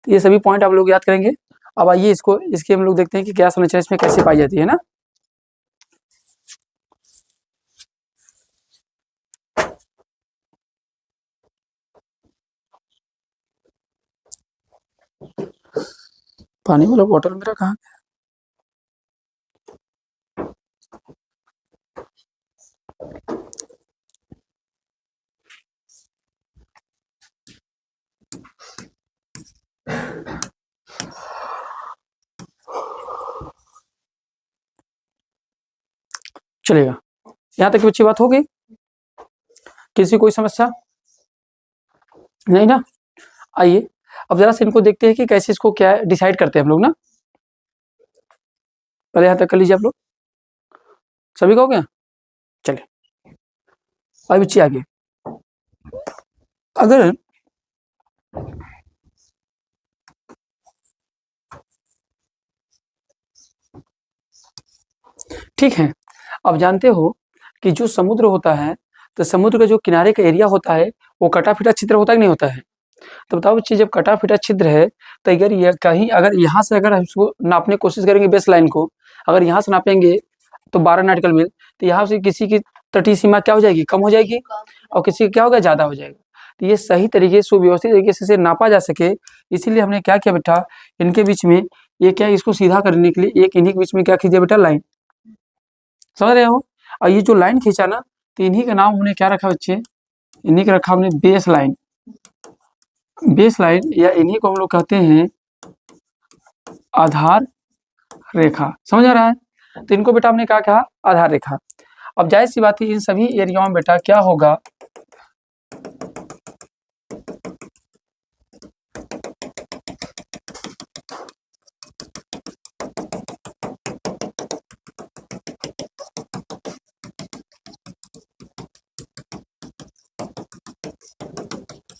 तो ये सभी पॉइंट आप लोग याद करेंगे। अब आइए इसके हम लोग देखते हैं कि क्या संरचना इसमें कैसे पाई जाती है ना। पानी वाला बोतल मेरा कहाँ है? चलेगा, यहाँ तक अच्छी बात होगी। किसी कोई समस्या नहीं ना? आइए अब जरा से इनको देखते हैं कि कैसे इसको क्या डिसाइड करते हैं हम लोग ना। पहले यहाँ तक कर लीजिए आप लोग, सभी का हो गया? चलिए अब बच्चे आगे, अगर ठीक है, अब जानते हो कि जो समुद्र होता है, तो समुद्र का जो किनारे का एरिया होता है वो कटा फीटा छिद्र होता है कि नहीं होता है? तो बताओ बच्चे, जब कटा फीटा छिद्र है तो अगर ये कहीं अगर यहाँ से अगर हम इसको नापने की कोशिश करेंगे बेस लाइन को, अगर यहाँ से नापेंगे तो 12 नाटिकल मील, तो यहाँ से किसी की तटीय सीमा क्या हो जाएगी? कम हो जाएगी, और किसी की क्या होगा? ज़्यादा हो जाएगा। तो ये सही तरीके सुव्यवस्थित तरीके से नापा जा सके, इसीलिए हमने क्या किया बेटा, इनके बीच में ये क्या, इसको सीधा करने के लिए एक इन्हीं के बीच में क्या खींचे बेटा? लाइन। समझ रहे हो? और ये जो लाइन खींचा ना, तो इन्हीं का नाम हमने क्या रखा बच्चे? इन्हीं का रखा हमने बेस लाइन। बेस लाइन या इन्हीं को हम लोग कहते हैं आधार रेखा। समझ आ रहा है? तो इनको बेटा हमने क्या कहा? आधार रेखा। अब जाहिर सी बात है इन सभी एरियाओं में बेटा क्या होगा?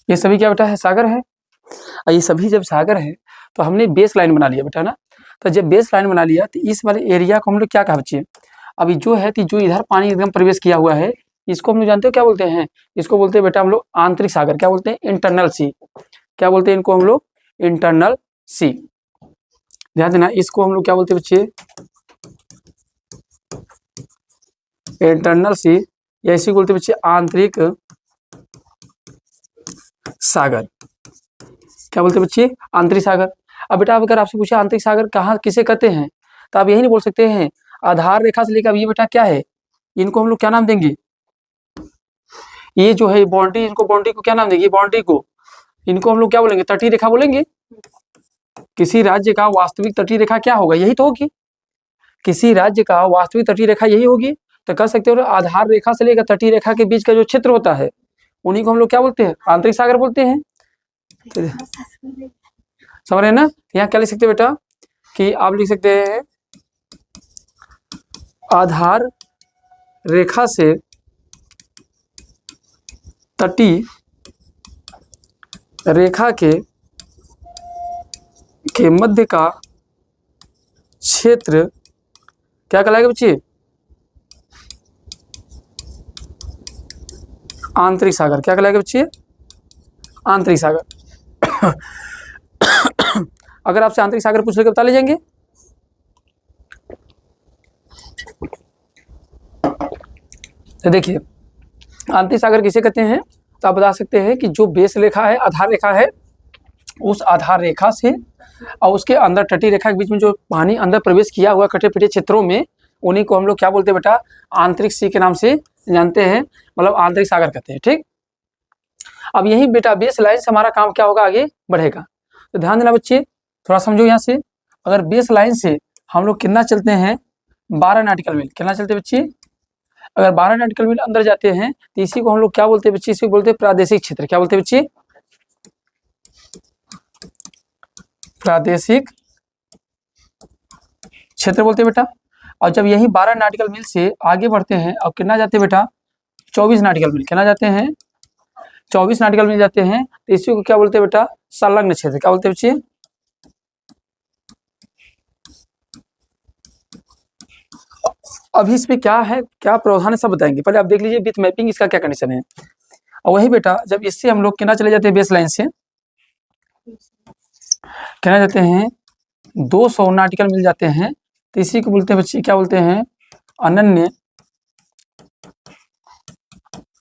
ये सभी क्या बेटा है? सागर है। और ये सभी जब सागर है तो हमने बेस लाइन बना लिया बेटा ना। तो जब बेस लाइन बना लिया तो इस वाले एरिया को हम लोग क्या कहा बच्चे? अभी जो है कि जो इधर पानी एकदम प्रवेश किया हुआ है, इसको हम लोग जानते हो क्या बोलते हैं? इसको बोलते हैं बेटा हम लोग आंतरिक सागर। क्या बोलते हैं? Internal sea. क्या बोलते हैं इनको हम लोग? Internal sea. ध्यान देना, इसको हम लोग क्या बोलते हैं बच्चे? इंटरनल सी, या इसी को बोलते हैं बच्चे आंतरिक सागर। क्या बोलते हैं बच्चे? आंतरिक सागर। अब बेटा अगर आपसे पूछे आंतरिक सागर कहाँ किसे कहते हैं, तो आप यही नहीं बोल सकते हैं आधार रेखा से लेकर। अब ये बेटा क्या है? इनको हम लोग क्या नाम देंगे? ये जो है बाउंड्री, इनको बाउंड्री को क्या नाम देंगे? बाउंड्री को इनको हम लोग क्या बोलेंगे? तटीय रेखा बोलेंगे। किसी राज्य का वास्तविक तटीय रेखा क्या होगा? यही तो होगी। किसी राज्य का वास्तविक तटीय रेखा यही होगी। तो कह सकते हो आधार रेखा से लेकर तटीय रेखा के बीच का जो क्षेत्र होता है उन्हीं को हम लोग क्या बोलते हैं? आंतरिक सागर बोलते हैं। समझ रहे हैं ना? यहाँ क्या लिख सकते हैं बेटा कि आप लिख सकते हैं आधार रेखा से तटीय रेखा के मध्य का क्षेत्र क्या कहलाएगा बच्चे? आंतरिक सागर। क्या कहलाएगा बच्चे? आंतरिक सागर। अगर आपसे आंतरिक सागर पूछ लेके बता ले जाएंगे? तो देखिए आंतरिक सागर किसे कहते हैं, तो आप बता सकते हैं कि जो बेस रेखा है, आधार रेखा है, उस आधार रेखा से और उसके अंदर तटीय रेखा के बीच में जो पानी अंदर प्रवेश किया हुआ कटे पिटे क्षेत्रों में, उन्हीं को हम लोग क्या बोलते हैं बेटा, आंतरिक सी के नाम से जानते हैं, मतलब आंतरिक सागर कहते हैं। ठीक, अब यही बेटा बेस लाइन से हमारा काम क्या होगा, आगे बढ़ेगा। तो ध्यान देना बच्चे, थोड़ा समझो यहाँ से, अगर बेस लाइन से हम लोग कितना चलते हैं, 12 नॉटिकल मील, कितना चलते हैं बच्चे, अगर 12 नॉटिकल मील अंदर जाते हैं तो इसी को हम लोग क्या बोलते हैं बच्चे, इसी को बोलते हैं प्रादेशिक क्षेत्र। क्या बोलते हैं बच्चे, प्रादेशिक क्षेत्र बोलते हैं बेटा। और जब यही 12 नॉटिकल मील से आगे बढ़ते हैं, अब कितना जाते हैं बेटा, 24 नॉटिकल मील, कितना जाते हैं, 24 नॉटिकल मील जाते हैं, तो इसी को क्या बोलते हैं बेटा, संलग्न क्षेत्र। क्या बोलते हैं बच्चे, अभी इसमें क्या है, क्या प्रावधान है, सब बताएंगे। पहले आप देख लीजिए विथ मैपिंग इसका क्या कंडीशन है। और वही बेटा जब इससे हम लोग कितना चले जाते हैं, बेस लाइन से कितना जाते हैं, 200 नॉटिकल मिल जाते हैं, तो इसी को बोलते हैं बच्चे, क्या बोलते हैं, अनन्य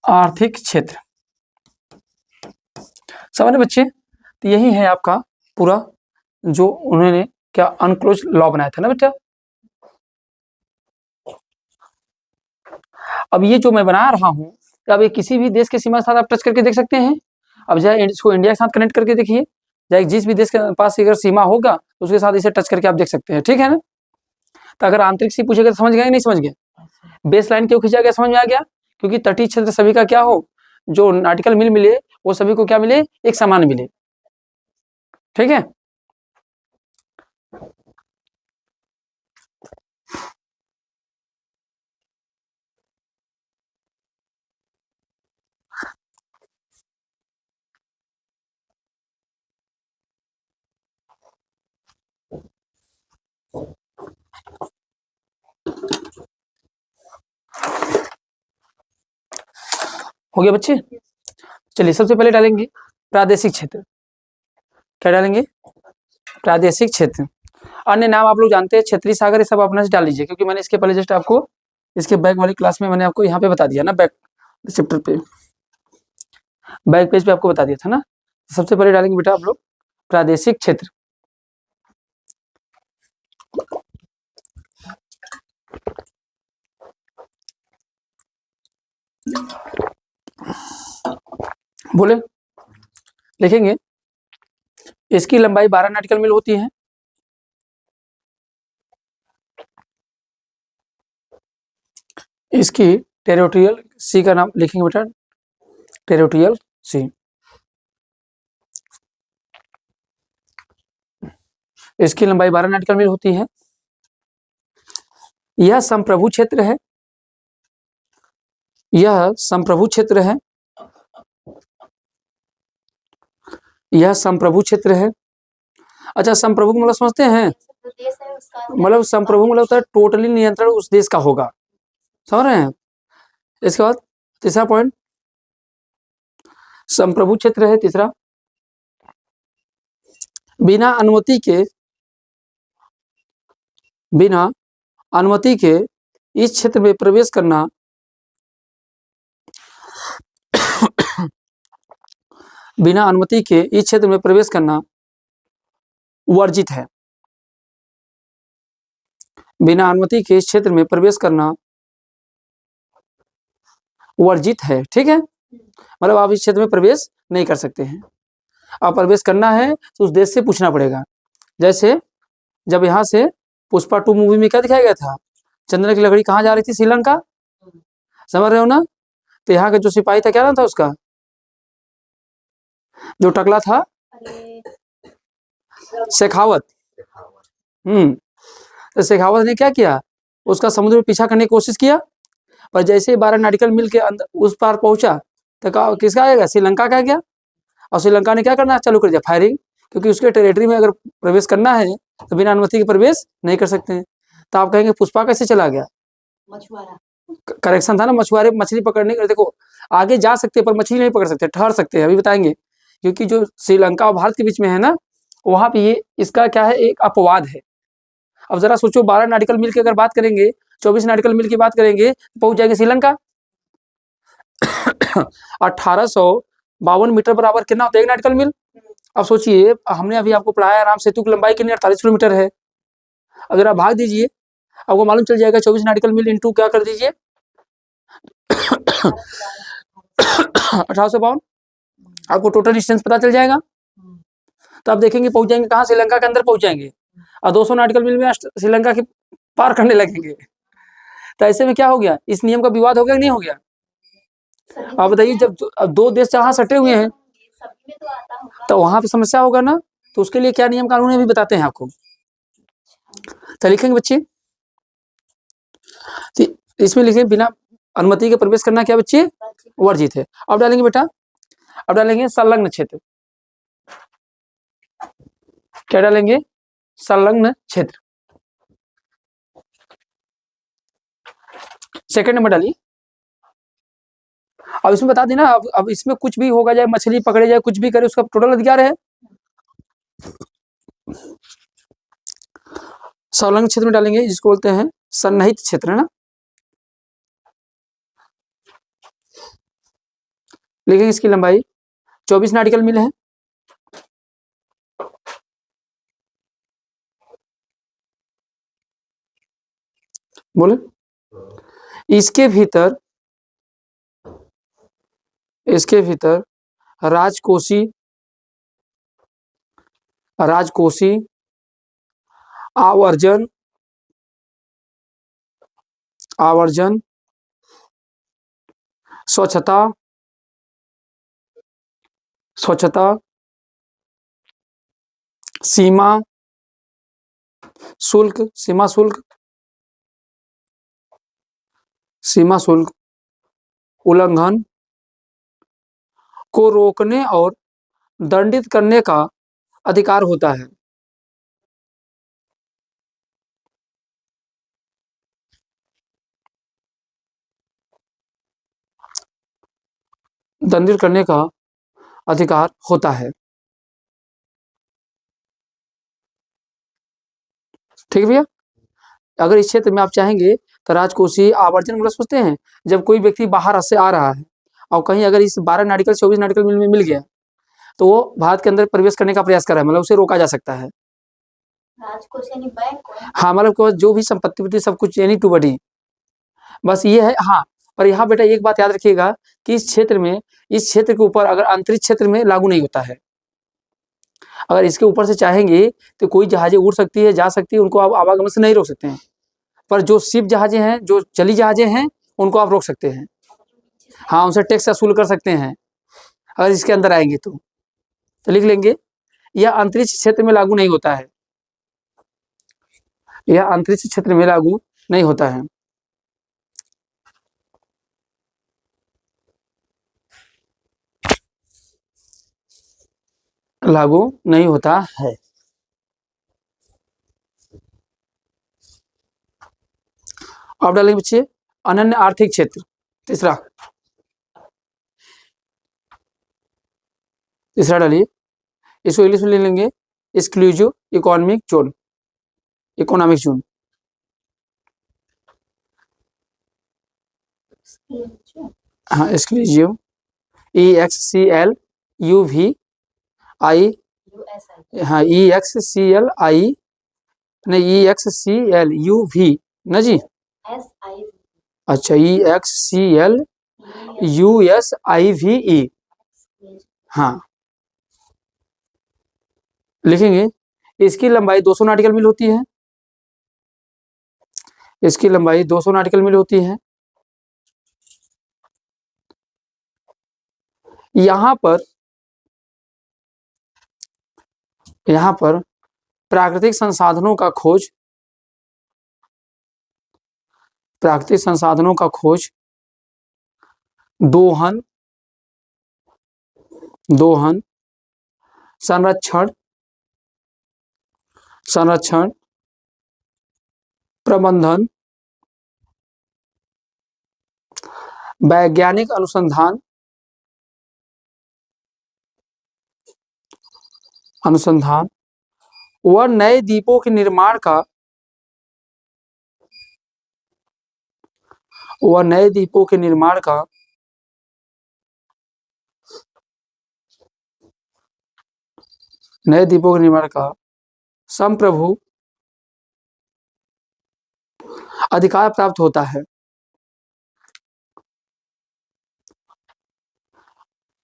आर्थिक क्षेत्र। समझ रहे बच्चे, तो यही है आपका पूरा जो उन्होंने क्या अनक्लोज लॉ बनाया था ना बेटा। अब ये जो मैं बना रहा हूँ, अब ये किसी भी देश के सीमा के साथ आप टच करके देख सकते हैं। अब चाहे इसको इंडिया के साथ कनेक्ट करके देखिए, चाहे जिस भी देश के पास अगर सीमा होगा तो उसके साथ इसे टच करके आप देख सकते हैं। ठीक है ना, तो अगर आंतरिक सी पूछेगा तो समझ गए, नहीं समझ गए, बेस लाइन क्यों खींचा गया, समझ में आ गया, क्योंकि तटीय क्षेत्र सभी का क्या हो, जो नॉटिकल मील मिले वो सभी को क्या मिले, एक समान मिले। ठीक है, हो गया बच्चे। चलिए सबसे पहले डालेंगे प्रादेशिक क्षेत्र। क्या डालेंगे, प्रादेशिक क्षेत्र। अन्य नाम आप लोग जानते हैं, क्षेत्रीय सागर, ये सब अपने से डाल लीजिए, क्योंकि मैंने इसके पहले जस्ट आपको इसके बैक वाली क्लास में मैंने आपको यहाँ पे बता दिया ना, बैक चैप्टर पे, बैक पेज पे आपको बता दिया था ना। सबसे पहले डालेंगे बेटा आप लोग प्रादेशिक क्षेत्र। बोले लिखेंगे, इसकी लंबाई 12 नॉटिकल मील होती है। इसकी टेरिटोरियल सी का नाम लिखेंगे बेटा, टेरिटोरियल सी। इसकी लंबाई 12 नॉटिकल मील होती है। यह संप्रभु क्षेत्र है, यह संप्रभु क्षेत्र है, यह संप्रभु क्षेत्र है। अच्छा, संप्रभु मतलब समझते हैं, मतलब संप्रभु मतलब होता है टोटली नियंत्रण उस देश का होगा, समझ रहे हैं। इसके बाद तीसरा पॉइंट संप्रभु क्षेत्र है। तीसरा, बिना अनुमति के इस क्षेत्र में प्रवेश करना बिना अनुमति के इस क्षेत्र में प्रवेश करना वर्जित है। बिना अनुमति के इस क्षेत्र में प्रवेश करना वर्जित है। ठीक है, मतलब आप इस क्षेत्र में प्रवेश नहीं कर सकते हैं। आप प्रवेश करना है तो उस देश से पूछना पड़ेगा। जैसे जब यहाँ से पुष्पा 2 मूवी में क्या दिखाया गया था, चंदन की लकड़ी कहाँ जा रही थी, श्रीलंका, समझ रहे हो ना। तो यहाँ का जो सिपाही था, क्या नाम था उसका, जो टकला था, शेखावत। तो शेखावत ने क्या किया, उसका समुद्र में पीछा करने की कोशिश किया, पर जैसे ही 12 नॉटिकल मील के अंदर उस पार पहुंचा तो किसका आएगा, श्रीलंका का गया। और श्रीलंका ने क्या करना चालू कर दिया, फायरिंग, क्योंकि उसके टेरिटरी में अगर प्रवेश करना है तो बिना अनुमति के प्रवेश नहीं कर सकते हैं। तो आप कहेंगे पुष्पा कैसे चला गया, मछुआरा, करेक्शन था ना, मछुआरे मछली पकड़ने के, देखो आगे जा सकते हैं पर मछली नहीं पकड़ सकते, ठहर सकते हैं, अभी बताएंगे। क्योंकि जो श्रीलंका और भारत के बीच में है ना, वहां पे ये इसका क्या है, एक अपवाद है। अब जरा सोचो, 12 नॉटिकल मील की अगर बात करेंगे, 24 नॉटिकल मील की बात करेंगे, पहुंच जाएंगे श्रीलंका। 1852 मीटर बराबर कितना होता है 1 नॉटिकल मील। अब सोचिए, हमने अभी आपको पढ़ाया आराम, सेतु की लंबाई कितनी 48 किलोमीटर है। अगर आप भाग दीजिए आपको मालूम चल जाएगा 24 नॉटिकल मील इंटू क्या कर दीजिए 1852, आपको टोटल डिस्टेंस पता चल जाएगा। तो आप देखेंगे पहुंच जाएंगे कहाँ, श्रीलंका के अंदर पहुंच जाएंगे और 200 नॉटिकल मील में श्रीलंका के पार करने लगेंगे। तो ऐसे में क्या हो गया, इस नियम का विवाद हो गया कि नहीं हो गया। आप बताइए, जब दो देश जहाँ सटे हुए हैं तो वहां पे समस्या होगा ना, तो उसके लिए क्या नियम कानून है अभी बताते हैं आपको। तो लिखेंगे बच्चे, तो इसमें लिखेंगे बिना अनुमति के प्रवेश करना क्या बच्चे वर्जित है। अब डालेंगे बेटा, अब डालेंगे संलग्न क्षेत्र। क्या डालेंगे, संलग्न क्षेत्र। सेकंड नंबर डालिए। अब इसमें बता देना, अब इसमें कुछ भी होगा, जाए मछली पकड़े जाए कुछ भी करे, उसका टोटल अधिकार है। संलग्न क्षेत्र में डालेंगे जिसको बोलते हैं सन्निहित क्षेत्र, है ना। लिखेंगे इसकी लंबाई 24 नॉटिकल मील है। बोले इसके भीतर राजकोषी आवर्जन स्वच्छता सीमा शुल्क उल्लंघन को रोकने और दंडित करने का अधिकार होता है। दंडित करने का अधिकार होता है। ठीक है भैया। अगर इस क्षेत्र में आप चाहेंगे तो राजकोषीय आवर्जन मतलब सोचते हैं, जब कोई व्यक्ति बाहर से आ रहा है और कहीं अगर इस 12 नॉटिकल 24 नॉटिकल मील में मिल गया तो वो भारत के अंदर प्रवेश करने का प्रयास कर रहा है, मतलब उसे रोका जा सकता है। राजकोष यानी बैंक। हाँ, मतलब जो भी संपत्ति वत्ति सब कुछ एनी टू बडी, बस ये है। हाँ, पर यहाँ बेटा एक बात याद रखिएगा कि इस क्षेत्र के ऊपर अगर अंतरिक्ष क्षेत्र में लागू नहीं होता है। अगर इसके ऊपर से चाहेंगे तो कोई जहाजें उड़ सकती है, जा सकती है, उनको आप आवागमन से नहीं रोक सकते हैं। पर जो शिप जहाजें हैं, जो जली जहाजें हैं, उनको आप रोक सकते हैं। हाँ, उनसे टैक्स वसूल कर सकते हैं अगर इसके अंदर आएंगे तो लिख लेंगे, यह अंतरिक्ष क्षेत्र में लागू नहीं होता है। यह अंतरिक्ष क्षेत्र में लागू नहीं होता है। लागू नहीं होता है। अब डालेंगे बच्चे अनन्य आर्थिक क्षेत्र। तीसरा डालिए, इसको इंग्लिश में ले लेंगे एक्सक्लूसिव इकोनॉमिक जोन। हाँ, एक्सक्लूसिव EXCLUV आई, हाँ EXCLI नहीं EXCLUV ना जी, अच्छा EXCLUSIVE। हाँ, लिखेंगे इसकी लंबाई 200 नॉटिकल मील होती है। इसकी लंबाई 200 नॉटिकल मील होती है। यहाँ पर प्राकृतिक संसाधनों का खोज दोहन संरक्षण प्रबंधन वैज्ञानिक अनुसंधान व नए द्वीपों के निर्माण का नए द्वीपों के निर्माण का संप्रभु अधिकार प्राप्त होता है।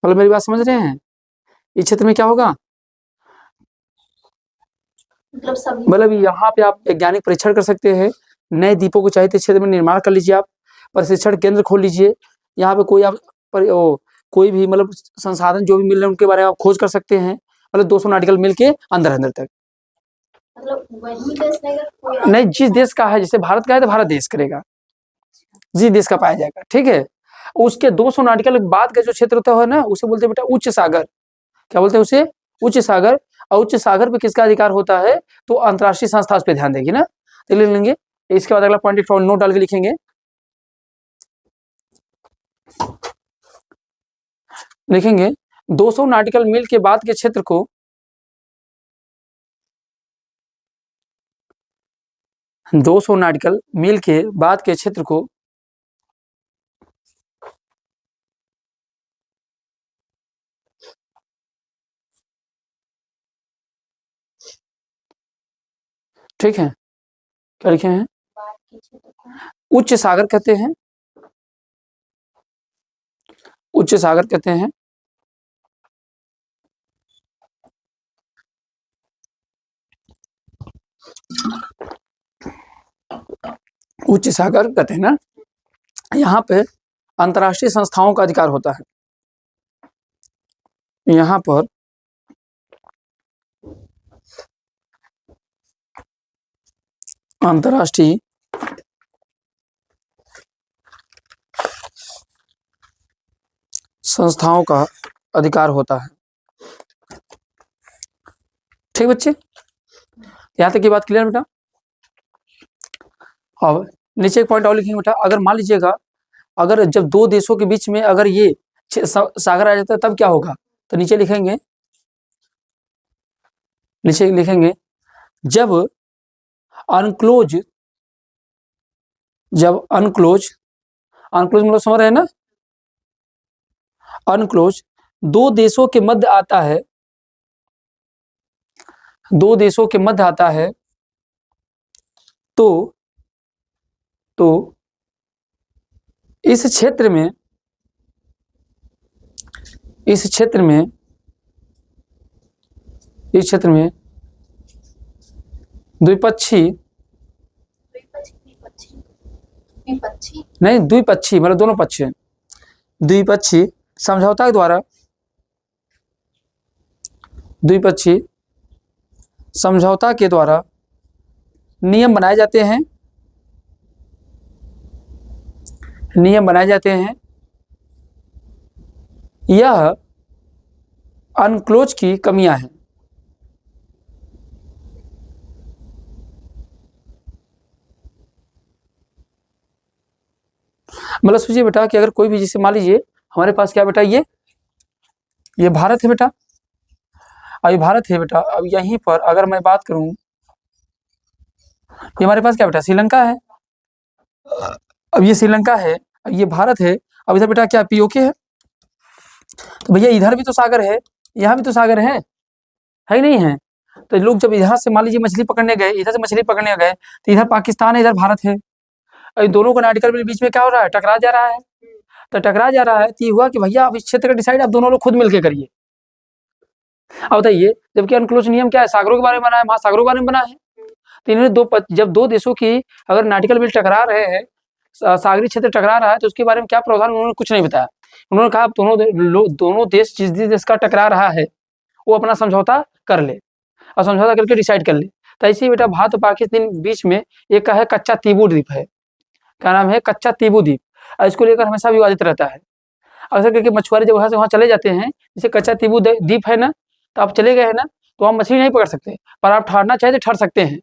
मतलब मेरी बात समझ रहे हैं? इस क्षेत्र में क्या होगा? मतलब सभी मतलब यहाँ पे आप वैज्ञानिक परीक्षण कर सकते हैं, नए द्वीपों को चाहे तो क्षेत्र में निर्माण कर लीजिए, आप प्रशिक्षण केंद्र खोल लीजिए, यहाँ पे कोई आप कोई भी मतलब संसाधन जो भी मिल रहे हैं उनके बारे में आप खोज कर सकते हैं। मतलब 200 नाटिकल मिल के अंदर तक, मतलब वही देश रहेगा कोई और? नहीं, जिस देश का है, जैसे भारत का है तो भारत देश करेगा, जिस देश का पाया जाएगा, ठीक है। उसके 200 नाटिकल बाद का जो क्षेत्र होता है ना, उसे बोलते हैं बेटा उच्च सागर। क्या बोलते हैं उसे? उच्च सागर। और उच्च सागर पे किसका अधिकार होता है? तो अंतर्राष्ट्रीय संस्था उस पर ध्यान देगी ना, तो लिख लेंगे। इसके बाद अगला पॉइंट नोट डाल के लिखेंगे, लिखेंगे 200 नाटिकल मील के बाद के क्षेत्र को 200 नाटिकल मील के बाद के क्षेत्र को ठीक है, क्या लिखे हैं? बात की क्षेत्र को उच्च सागर कहते हैं, उच्च सागर कहते हैं। उच्च सागर कहते हैं ना, यहाँ पे अंतर्राष्ट्रीय संस्थाओं का अधिकार होता है। यहाँ पर अंतर्राष्ट्रीय संस्थाओं का अधिकार होता है। ठीक बच्चे, यहाँ तक की बात क्लियर बेटा? अब नीचे एक पॉइंट और लिखेंगे बेटा, अगर मान लीजिएगा, अगर जब दो देशों के बीच में अगर ये सागर आ जाता है तब क्या होगा? तो नीचे लिखेंगे, नीचे लिखेंगे जब अनक्लोज, जब अनक्लोज, अनक्लोज मतलब समझ रहे हैं ना, अनक्लोज दो देशों के मध्य आता है, दो देशों के मध्य आता है, तो इस क्षेत्र में, इस क्षेत्र में, इस क्षेत्र में द्विपक्षीय, नहीं द्विपक्षीय मतलब दोनों पक्ष हैं, द्विपक्षीय समझौता के द्वारा, द्विपक्षीय समझौता के द्वारा नियम बनाए जाते हैं, नियम बनाए जाते हैं। यह अनक्लोज की कमियां हैं। मतलब सोचिए बेटा कि अगर कोई भी, जैसे मान लीजिए हमारे पास क्या बेटा, ये भारत है बेटा, अब ये भारत है बेटा, अब यहीं पर अगर मैं बात करूं, ये हमारे पास क्या बेटा, श्रीलंका है। अब ये श्रीलंका है, अब ये भारत है, अब इधर बेटा क्या पीओके है, तो भैया इधर भी तो सागर है, यहाँ भी तो सागर है ही नहीं है। तो लोग जब इधर से मान लीजिए मछली पकड़ने गए, इधर से मछली पकड़ने गए, तो इधर पाकिस्तान है, इधर भारत है, इन दोनों का नाटिकल के बीच में क्या हो रहा है, टकरा जा रहा है। तो टकरा जा रहा है तो ये हुआ कि भैया अब इस क्षेत्र का डिसाइड आप दोनों लोग खुद मिलकर करिए। अब बताइए, जबकि अनक्लोज नियम क्या है, सागरों के बारे में बना है, महासागरों के बारे में बना है। तो इन्होंने जब दो देशों की अगर नाटिकल बिल टकरा रहे हैं, सागरी क्षेत्र टकरा रहा है, तो उसके बारे में क्या प्रावधान, उन्होंने कुछ नहीं बताया। उन्होंने कहा दोनों देश, जिस देश का टकरा रहा है वो अपना समझौता कर ले और समझौता करके डिसाइड कर ले। तो ऐसे ही बेटा भारत और पाकिस्तान बीच में एक का है कच्चा तीबू द्वीप है, क्या नाम है, कच्चा तीबू द्वीप, और इसको लेकर हमेशा विवादित रहता है। अक्सर करके मछुआरे जब वहाँ से वहाँ चले जाते हैं, जैसे कच्चा तीबू द्वीप है ना, तो आप चले गए हैं ना, तो आप मछली नहीं पकड़ सकते, पर आप ठहरना चाहे तो ठहर सकते हैं।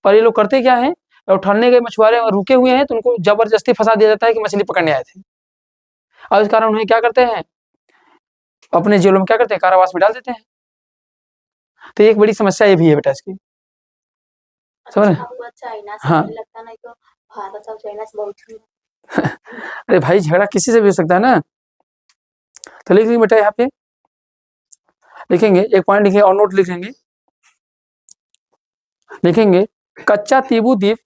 पर ये लोग करते क्या है, और ठहरने गए मछुआरे रुके हुए हैं तो उनको जबरदस्ती फंसा दिया जाता है कि मछली पकड़ने आए थे, और इस कारण उन्हें क्या करते हैं, अपने जेलों में क्या करते हैं, कारावास में डाल देते हैं। तो एक बड़ी समस्या ये भी है बेटा इसकी, समझ रहे? हुआ चाइना से, हाँ। मुझे लगता नहीं तो भारत और चाइना से बहुत ही अरे भाई झगड़ा किसी से भी हो सकता है ना, तो लिख ली बेटा यहाँ पे, लिखेंगे, एक पॉइंट लिखेंगे और नोट लिखेंगे। लिखेंगे कच्चा तीबू द्वीप,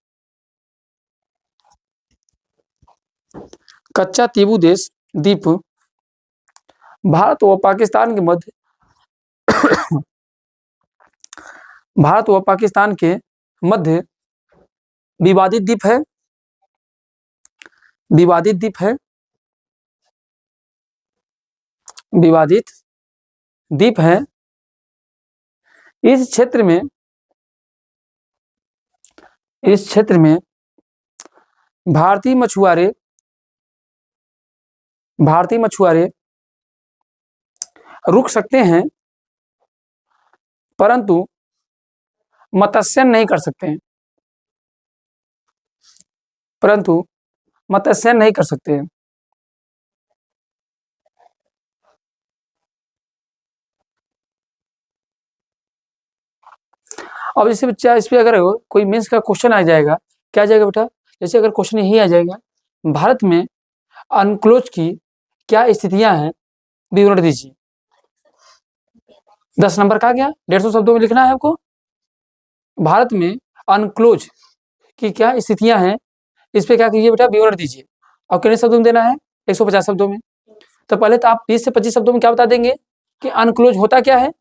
कच्चा तीबू देश द्वीप भारत व पाकिस्तान के मध्य भारत व पाकिस्तान के मध्य विवादित द्वीप है, विवादित द्वीप है, विवादित द्वीप है। इस क्षेत्र में, इस क्षेत्र में भारतीय मछुआरे, भारतीय मछुआरे रुक सकते हैं परंतु मत्स्यन नहीं कर सकते हैं, परंतु मत्स्यन नहीं कर सकते हैं। अब इसे बच्चा, इस पे अगर कोई मेंस का क्वेश्चन आ जाएगा, क्या आ जाएगा बेटा, जैसे अगर क्वेश्चन यही आ जाएगा, भारत में अनक्लोज की क्या स्थितियां हैं, विवरण दीजिए। 10 नंबर का गया, 150 शब्दों में लिखना है आपको। भारत में अनक्लोज की क्या स्थितियां हैं, इस पे क्या कीजिए बेटा, विवरण दीजिए। और कितने शब्दों में देना है, 150 शब्दों में। तो पहले तो आप 20 से 25 शब्दों में क्या बता देंगे कि अनक्लोज होता क्या है,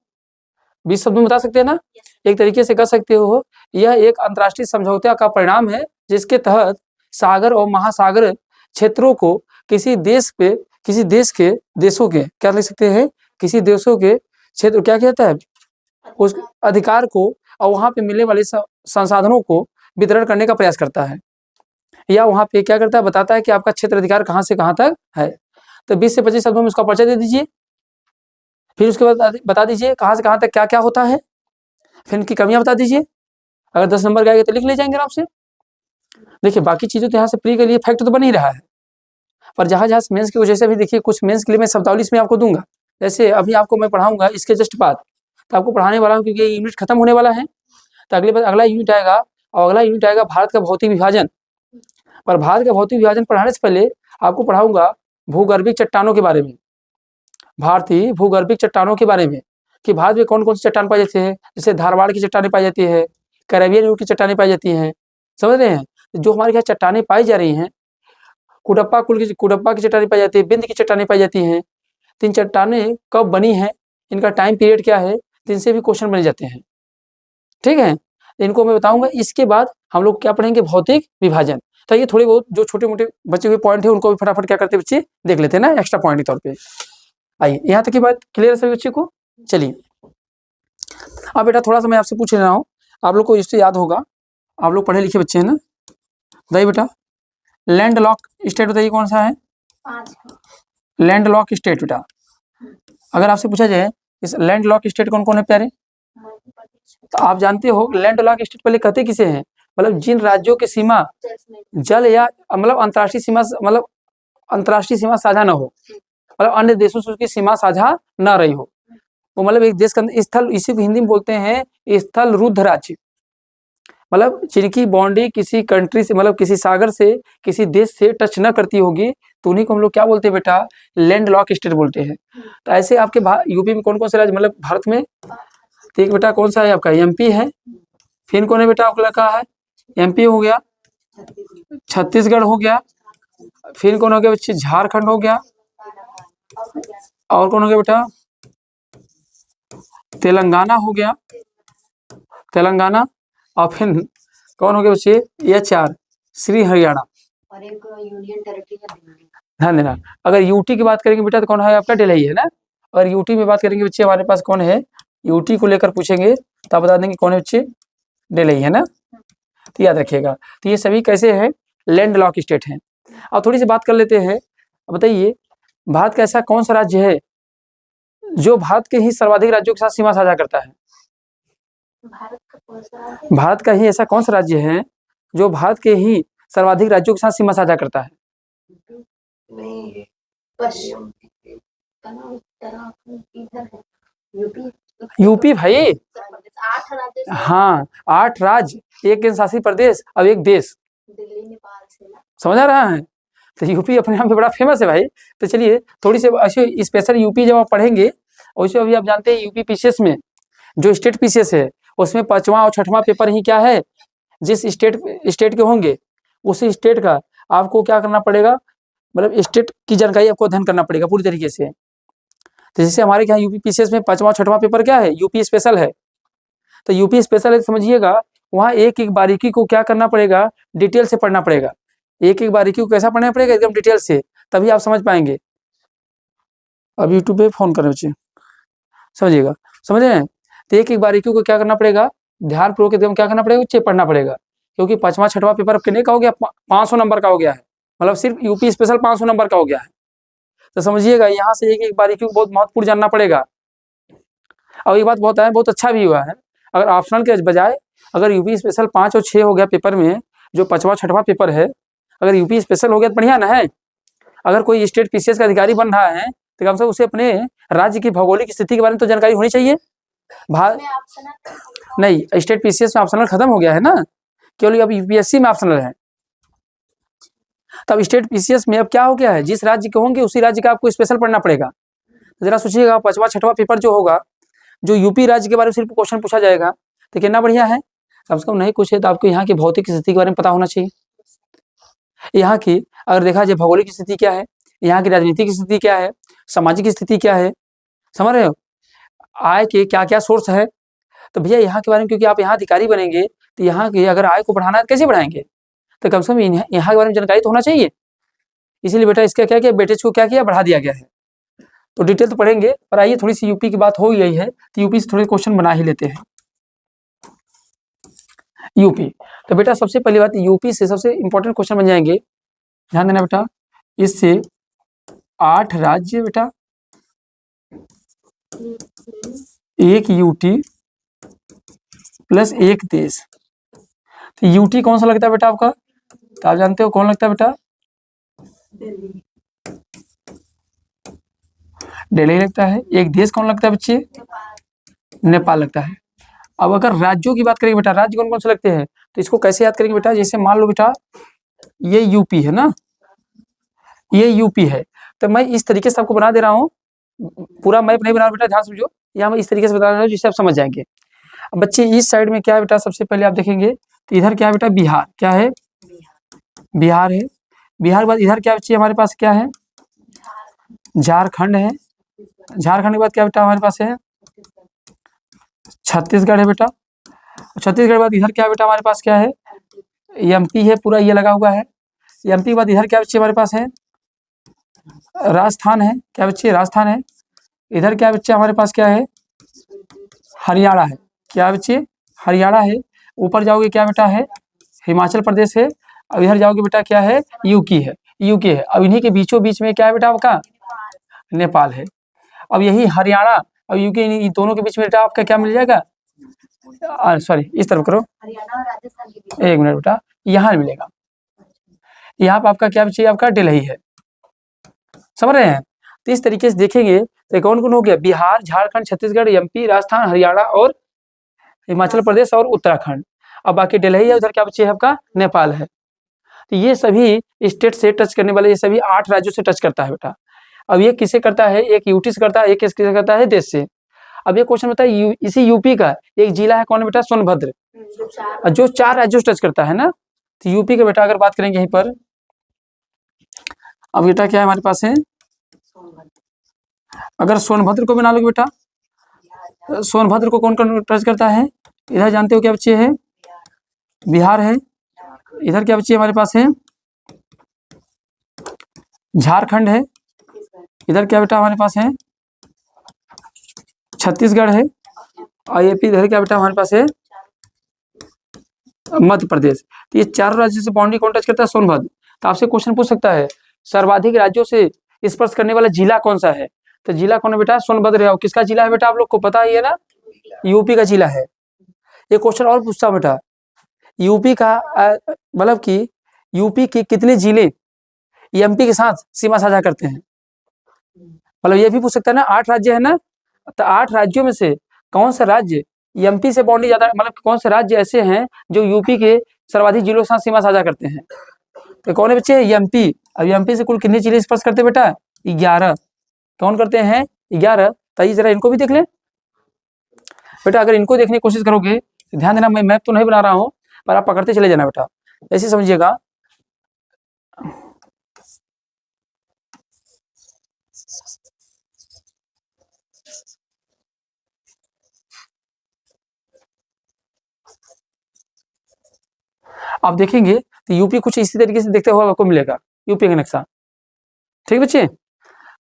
20 शब्दों में बता सकते हैं ना। एक तरीके से कह सकते हो, यह एक अंतर्राष्ट्रीय समझौते का परिणाम है जिसके तहत सागर और महासागर क्षेत्रों को किसी देश पे, किसी देश के, देशों के, क्या लिख सकते हैं, किसी देशों के क्षेत्र, क्या कहता है, उस अधिकार को और वहां पे मिलने वाले संसाधनों को वितरण करने का प्रयास करता है, या वहां पे क्या करता है, बताता है कि आपका क्षेत्र अधिकार कहां से कहां तक है। तो 20 से 25 शब्दों में उसका परिचय दे दीजिए, फिर उसके बाद बता दीजिए कहां से कहां तक क्या क्या होता है, फिर इनकी कमियां बता दीजिए। अगर 10 नंबर का आएगा तो लिख ले जाएंगे आराम से। देखिए बाकी चीजें तो यहाँ से प्री के लिए फैक्ट तो बन ही रहा है, पर जहां जहां मेंस की वजह से भी देखिए, कुछ मेंस के लिए मैं शब्दावली इसमें आपको दूंगा। जैसे अभी आपको मैं पढ़ाऊंगा इसके जस्ट बाद, तो आपको पढ़ाने वाला हूँ क्योंकि ये यूनिट खत्म होने वाला है, तो अगला यूनिट आएगा, और अगला यूनिट आएगा भारत का भौतिक विभाजन। पर भारत का भौतिक विभाजन पढ़ाने से पहले आपको पढ़ाऊंगा भूगर्भिक चट्टानों के बारे में, भारतीय भूगर्भिक चट्टानों के बारे में, कि भारत में कौन कौन सी चट्टान पाई जाती है। जैसे धारवाड़ की चट्टानें पाई जाती है, कैरेबियन की चट्टानें पाई जाती हैं, समझ रहे हैं। जो हमारे यहाँ चट्टानें पाई जा रही हैं, कुडप्पा की चट्टानें पाई जाती है, बिंद की चट्टानें पाई जाती हैं। तीन चट्टानें कब बनी हैं, इनका टाइम पीरियड क्या है, इनसे भी क्वेश्चन बन जाते हैं, ठीक है। इनको मैं बताऊंगा। इसके बाद हम लोग क्या पढ़ेंगे, भौतिक विभाजन। तो ये थोड़े बहुत जो छोटे मोटे बचे हुए पॉइंट है उनको भी फटाफट क्या करते बच्चे देख लेते हैं ना, एक्स्ट्रा पॉइंट के तौर पे। आइए, यहाँ तक की बात क्लियर है सभी बच्चे को। चलिए अब बेटा थोड़ा सा मैं आपसे पूछ रहा हूँ, आप लोग को इससे याद होगा, आप लोग पढ़े लिखे बच्चे हैं ना। बताइए बेटा, लैंड लॉक स्टेट बताइए कौन सा है, लैंड लॉक स्टेट। बेटा अगर आपसे पूछा जाए इस लैंड लॉक स्टेट कौन कौन है प्यारे, तो आप जानते हो लैंड लॉक स्टेट पहले कहते किसे हैं, मतलब जिन राज्यों की सीमा जल या मतलब अंतर्राष्ट्रीय सीमा, मतलब अंतर्राष्ट्रीय सीमा साझा न हो, मतलब अन्य देशों से उसकी सीमा साझा न रही हो, वो मतलब एक देश का स्थल, इसी को हिंदी में बोलते हैं स्थल रुद्ध राज्य। मतलब जिनकी बाउंड्री किसी कंट्री से, मतलब किसी सागर से, किसी देश से टच न करती होगी, तो उन्हीं को हम लोग क्या बोलते हैं बेटा, लैंड लॉक स्टेट बोलते हैं। तो ऐसे आपके यूपी में कौन कौन से राज्य, मतलब भारत में, तो एक बेटा कौन सा है आपका, एमपी है। फिर कौन है बेटा आपका लगा है, एमपी हो गया, छत्तीसगढ़ हो गया, फिर कौन हो गया बच्चे, झारखंड हो गया, और कौन हो गया बेटा, तेलंगाना हो गया, तेलंगाना, और फिर कौन हो गया बच्चे, ये 4 श्री हरियाणा, और एक यूनियन टेरिटरी है दिल्ली। ध्यान देना। अगर यूटी की बात करेंगे बेटा तो कौन है आपका, दिल्ली है ना। और यूटी में बात करेंगे बच्चे हमारे पास कौन है, यूटी को लेकर पूछेंगे तो आप बता देंगे कौन है बच्चे, दिल्ली है ना, तो याद रखिएगा। तो ये सभी कैसे हैं, लैंड लॉक स्टेट हैं। अब थोड़ी सी बात कर लेते हैं, बताइए भारत का ऐसा कौन सा राज्य है जो भारत के ही सर्वाधिक राज्यों के साथ सीमा साझा करता है, भारत का ही ऐसा कौन सा राज्य है जो भारत के ही सर्वाधिक राज्यों के साथ सीमा साझा करता है। यूपी भाई, 8 राज्य, हाँ 8 राज्य, एक केंद्र शासित प्रदेश और एक देश, दिल्ली नेपाल से ना, समझ आ रहा है। तो यूपी अपने आप में बड़ा फेमस है भाई। तो चलिए थोड़ी सी ऐसे स्पेशल यूपी जब आप पढ़ेंगे वैसे अभी आप जानते हैं यूपी पीसीएस में जो स्टेट पीसीएस है उसमें 5वां और 6वां पेपर ही क्या है, जिस स्टेट के होंगे उसी स्टेट का आपको क्या करना पड़ेगा, मतलब स्टेट की जानकारी आपको अध्ययन करना पड़ेगा पूरी तरीके से। तो जैसे हमारे यहाँ यूपी पीसीएस में 5वां 6वां पेपर क्या है, यूपी स्पेशल है। तो यूपी स्पेशल है, समझिएगा वहाँ एक एक बारीकी को क्या करना पड़ेगा, डिटेल से पढ़ना पड़ेगा। एक एक बारीकी को कैसा पढ़ना पड़ेगा, एकदम डिटेल से, तभी आप समझ पाएंगे। अब यूट्यूब पे फोन करना चाहिए, समझिएगा, समझ रहे हैं। तो एक एक बारीकी को क्या करना पड़ेगा, ध्यानपूर्वक एकदम क्या करना पड़ेगा, उच्च पढ़ना पड़ेगा, क्योंकि 5वां 6वां पेपर कितने का हो गया, 500 नंबर का हो गया है, मतलब सिर्फ यूपी स्पेशल 500 नंबर का हो गया है। तो समझिएगा यहाँ से एक एक बारीकी को बहुत महत्वपूर्ण जानना पड़ेगा। और ये बात बहुत अच्छा भी हुआ है, अगर ऑप्शनल के बजाय अगर यूपी स्पेशल 5 और 6 हो गया पेपर में, जो 5वां 6वां पेपर है, अगर यूपी स्पेशल हो गया तो बढ़िया ना है। अगर कोई स्टेट पीसीएस का अधिकारी बन रहा है तो कम से कम उसे अपने राज्य की भौगोलिक स्थिति के बारे में तो जानकारी होनी चाहिए। नहीं, स्टेट पीसीएस में ऑप्शनल खत्म हो गया है ना, केवल अब यूपीएससी में ऑप्शनल है। तब स्टेट पीसीएस में अब क्या हो गया है, जिस राज्य के होंगे उसी राज्य का आपको स्पेशल पढ़ना पड़ेगा। जरा सोचिएगा 5वां 6वां पेपर जो होगा, जो यूपी राज्य के बारे में सिर्फ क्वेश्चन पूछा जाएगा, तो कितना बढ़िया है। कम से कम नहीं कुछ है तो आपको यहाँ की भौतिक स्थिति के बारे में पता होना चाहिए। यहाँ की अगर देखा जाए भौगोलिक स्थिति क्या है, यहाँ की राजनीतिक स्थिति क्या है, सामाजिक स्थिति क्या है, समझ रहे हो, आय के क्या क्या सोर्स है। तो भैया यहाँ के बारे में, क्योंकि आप यहाँ अधिकारी बनेंगे तो यहाँ की अगर आय को बढ़ाना है तो कैसे बढ़ाएंगे, तो कम से कम यहाँ के बारे में जानकारी तो होना चाहिए। इसीलिए बेटा इसका क्या किया, वेटेज को क्या किया, बढ़ा दिया गया है। तो डिटेल तो पढ़ेंगे, पर आइए थोड़ी सी यूपी की बात हो गई है तो यूपी से थोड़े क्वेश्चन बना ही लेते हैं। यूपी, तो बेटा सबसे पहली बात, यूपी से सबसे इंपॉर्टेंट क्वेश्चन बन जाएंगे, ध्यान देना बेटा। इससे 8 राज्य बेटा, एक यूटी प्लस एक देश। तो यूटी कौन सा लगता है बेटा आपका, तो आप जानते हो कौन लगता है बेटा, दिल्ली लगता है। एक देश कौन लगता है बच्चे, नेपाल लगता है। अब अगर राज्यों की बात करेंगे बेटा, राज्य कौन कौन से लगते हैं, तो इसको कैसे याद करेंगे बेटा, जैसे मान लो बेटा ये यूपी है ना, ये यूपी है, तो मैं इस तरीके से आपको बना दे रहा हूँ, पूरा मैप नहीं बना रहा बेटा, ध्यान समझो, यहाँ मैं इस तरीके से बता रहा हूँ जिससे आप समझ जाएंगे। अब बच्चे इस साइड में क्या है बेटा, सबसे पहले आप देखेंगे तो इधर क्या है बेटा, बिहार, क्या है, बिहार है। बिहार के बाद इधर क्या बच्चे हमारे पास क्या है, झारखंड है। झारखंड के बाद क्या बेटा हमारे पास है, छत्तीसगढ़ है बेटा। छत्तीसगढ़ के बाद इधर क्या बेटा हमारे पास क्या है, एमपी है, पूरा ये लगा हुआ है। एमपी के बाद इधर क्या बच्चे हमारे पास है, राजस्थान है, क्या बच्चे, राजस्थान है। इधर क्या बच्चे हमारे पास क्या है, हरियाणा है, क्या बच्चे, हरियाणा है। ऊपर जाओगे क्या बेटा है, हिमाचल प्रदेश है। अब इधर जाओगे बेटा क्या है, यूपी है, यूके है। अब इन्हीं के बीचों बीच में क्या है बेटा आपका, नेपाल है। अब यही हरियाणा और यूके, इन दोनों के बीच में बेटा आपका क्या मिल जाएगा, सॉरी इस तरफ करो, हरियाणा और राजस्थान के बीच। एक मिनट बेटा, यहाँ मिलेगा, यहाँ पर आपका क्या बच्चे, आपका दिल्ली है, समझ रहे हैं। तो इस तरीके से देखेंगे तो कौन कौन हो गया, बिहार, झारखंड, छत्तीसगढ़, एमपी, राजस्थान, हरियाणा और हिमाचल प्रदेश और उत्तराखंड। अब बाकी दिल्ली है, उधर क्या बच्चे है आपका, नेपाल है। तो ये सभी स्टेट से टच करने वाले, ये सभी 8 राज्यों से टच करता है बेटा। अब ये किसे करता है, एक यूटी से करता है, एक किससे करता है, देश से। अब ये क्वेश्चन होता है इसी यूपी का एक जिला है कौन बेटा, सोनभद्र, जो 4 राज्यों से टच करता है ना। तो यूपी का बेटा अगर बात करेंगे यहीं पर, अब बेटा क्या है हमारे पास है, अगर सोनभद्र को बना लोगे बेटा, सोनभद्र को कौन कौन टच करता है, इधर जानते हो क्या बच्चे है, बिहार है। इधर क्या बच्चे हमारे पास है, झारखंड है। इधर क्या बेटा हमारे पास है, छत्तीसगढ़ है। और एपी इधर क्या बेटा हमारे पास है, मध्य प्रदेश। तो ये 4 राज्यों से बाउंड्री कौन टच करता है, सोनभद्र। तो आपसे क्वेश्चन पूछ सकता है सर्वाधिक राज्यों से स्पर्श करने वाला जिला कौन सा है, तो जिला कौन है बेटा, सोनभद्र है। और किसका जिला है बेटा, आप लोग को पता ही है ना, यूपी का जिला है। ये क्वेश्चन और पूछता बेटा, यूपी का मतलब कि यूपी के कितने जिले एमपी के साथ सीमा साझा करते हैं, मतलब ये भी पूछ सकता है ना, 8 राज्य है ना, तो 8 राज्यों में से कौन सा राज्य एमपी से बाउंड्री ज्यादा, मतलब कौन से राज्य ऐसे हैं जो यूपी के सर्वाधिक जिलों के साथ सीमा साझा करते हैं, तो कौन है बच्चे, एमपी। अब एमपी से कुल कितने जिले स्पर्श करते हैं बेटा, 11। कौन करते हैं, 11। तो ये जरा इनको भी देख लें बेटा। अगर इनको देखने की कोशिश करोगे तो ध्यान देना, मैं मैप तो नहीं बना रहा हूँ, पर आप पकड़ते चले जाना बेटा, ऐसे समझिएगा। आप देखेंगे तो यूपी कुछ इसी तरीके से देखते हुए आपको मिलेगा, यूपी का नक्शा। ठीक बच्चे,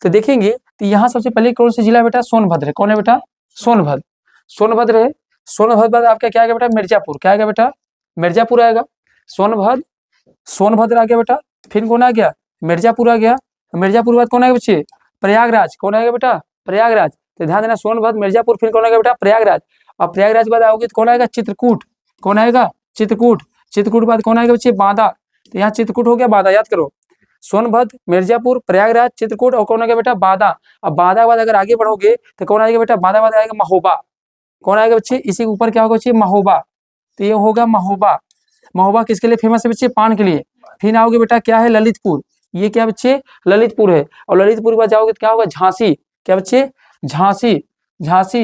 तो देखेंगे तो यहाँ सबसे पहले कौन सा जिला बेटा, सोनभद्र है। कौन है बेटा, सोनभद्र। सोनभद्र है। सोनभद्र आपका क्या आएगा बेटा, मिर्जापुर। क्या आएगा बेटा, मिर्जापुर आएगा। सोनभद्र, सोनभद्र आ गया बेटा। फिर कौन आ गया, मिर्जापुर आ गया। मिर्जापुर बाद कौन आएगा बच्चे, प्रयागराज। कौन आएगा बेटा, प्रयागराज। तो ध्यान देना, सोनभद्र, मिर्जापुर, फिर कौन आएगा बेटा, प्रयागराज। अब प्रयागराज बाद आओगे तो कौन आएगा, चित्रकूट। कौन आएगा, चित्रकूट। चित्रकूट बाद कौन आएगा बच्चे, बांदा। तो यहाँ चित्रकूट हो गया, बांदा, याद करो। सोनभद्र, मिर्जापुर, प्रयागराज, चित्रकूट और कौन आ गया बेटा, बांदा। अब बांदा के बाद अगर आगे बढ़ोगे तो कौन आएगा बेटा, बांदा बाद आएगा महोबा। कौन आएगा बच्चे, इसी के ऊपर क्या होगा बच्चे, महोबा। तो ये होगा महोबा। महोबा किसके लिए फेमस है बच्चे, पान के लिए। फिर आओगे बेटा, क्या है, ललितपुर। ये क्या बच्चे, ललितपुर है। और ललितपुर के बाद जाओगे तो क्या होगा, झांसी। क्या बच्चे, झांसी। झांसी,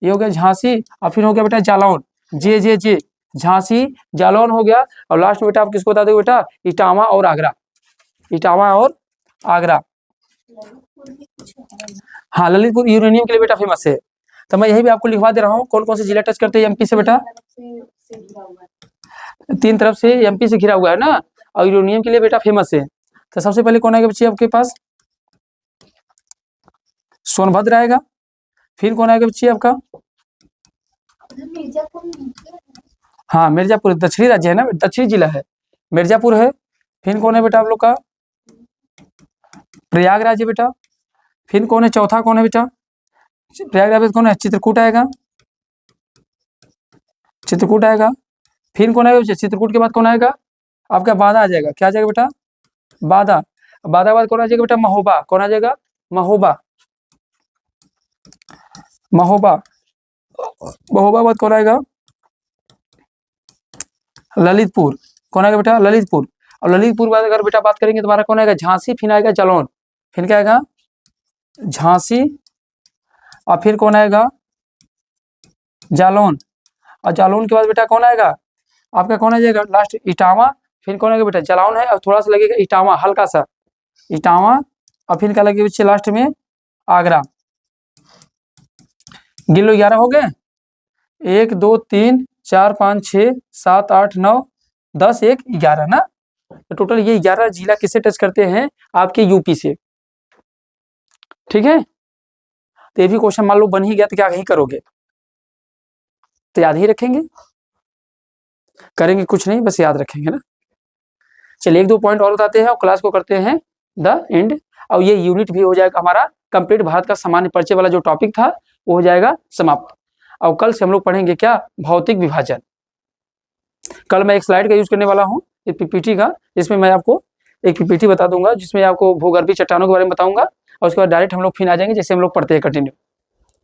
ये हो गया झांसी। और फिर हो गया बेटा जालौन, जे झांसी, जालौन हो गया। और लास्ट में बेटा आप किसको बता दोगे बेटा, इटावा और आगरा। इटावा और आगरा। हाँ, ललितपुर यूरेनियम के लिए बेटा फेमस है। तो मैं यही भी आपको लिखवा दे रहा हूँ, कौन कौन से जिला टच करते हैं एमपी से बेटा, तीन तरफ से एमपी से घिरा हुआ है ना, और यूरेनियम के लिए बेटा फेमस है। तो सबसे पहले कौन आएगा बच्चे आपके पास, सोनभद्र आएगा। फिर कौन आएगा बच्चे आपका, हाँ मिर्जापुर, दक्षिणी राज्य है ना, दक्षिणी जिला है, मिर्जापुर है। फिर कौन है बेटा आप लोग का, प्रयागराज है बेटा। फिर कौन है, चौथा कौन है बेटा, प्रयागराज में कौन है, चित्रकूट आएगा। चित्रकूट आएगा। फिर कौन आएगा, चित्रकूट के बाद कौन आएगा आपका, बांदा आ जाएगा। क्या आ जाएगा बेटा, बांदा। बांदा के बाद कौन आ जाएगा बेटा, महोबा। कौन आ जाएगा, महोबा। महोबा, महोबा बाद कौन आएगा, ललितपुर। कौन आएगा बेटा, ललितपुर। और ललितपुर बाद अगर बेटा बात करेंगे तुम्हारा कौन आएगा, झांसी। फिर आएगा जालौन। फिर क्या आएगा, झांसी। और फिर कौन आएगा, जालौन। और जालौन के बाद बेटा कौन आएगा आपका, कौन आ जाएगा लास्ट, इटावा। फिर कौन आएगा बेटा, जालौन है और थोड़ा सा लगेगा इटावा, हल्का सा इटावा। और फिर क्या लगेगा बच्चे लास्ट में, आगरा। गिन लो, 11 हो गए। 1 2 3 4 5 6 7 8 9 10 1 11 ना। तो टोटल ये 11 जिला किससे टच करते हैं, आपके यूपी से। ठीक है, तो ये भी क्वेश्चन मान लो बन ही गया तो क्या ही करोगे, तो याद ही रखेंगे, करेंगे कुछ नहीं, बस याद रखेंगे ना। चलिए 1 2 पॉइंट और बताते हैं और क्लास को करते हैं द एंड। और ये यूनिट भी हो जाएगा हमारा कंप्लीट, भारत का सामान्य परिचय वाला जो टॉपिक था वो हो जाएगा समाप्त। और कल से हम लोग पढ़ेंगे क्या, भौतिक विभाजन। कल मैं एक स्लाइड का यूज करने वाला हूँ, एक पीपीटी का, जिसमें मैं आपको एक पीपीटी बता दूंगा, जिसमें आपको भूगर्भीय चट्टानों के बारे में बताऊंगा। और उसके बाद डायरेक्ट हम लोग फिर आ जाएंगे, जैसे हम लोग पढ़ते हैं कंटिन्यू।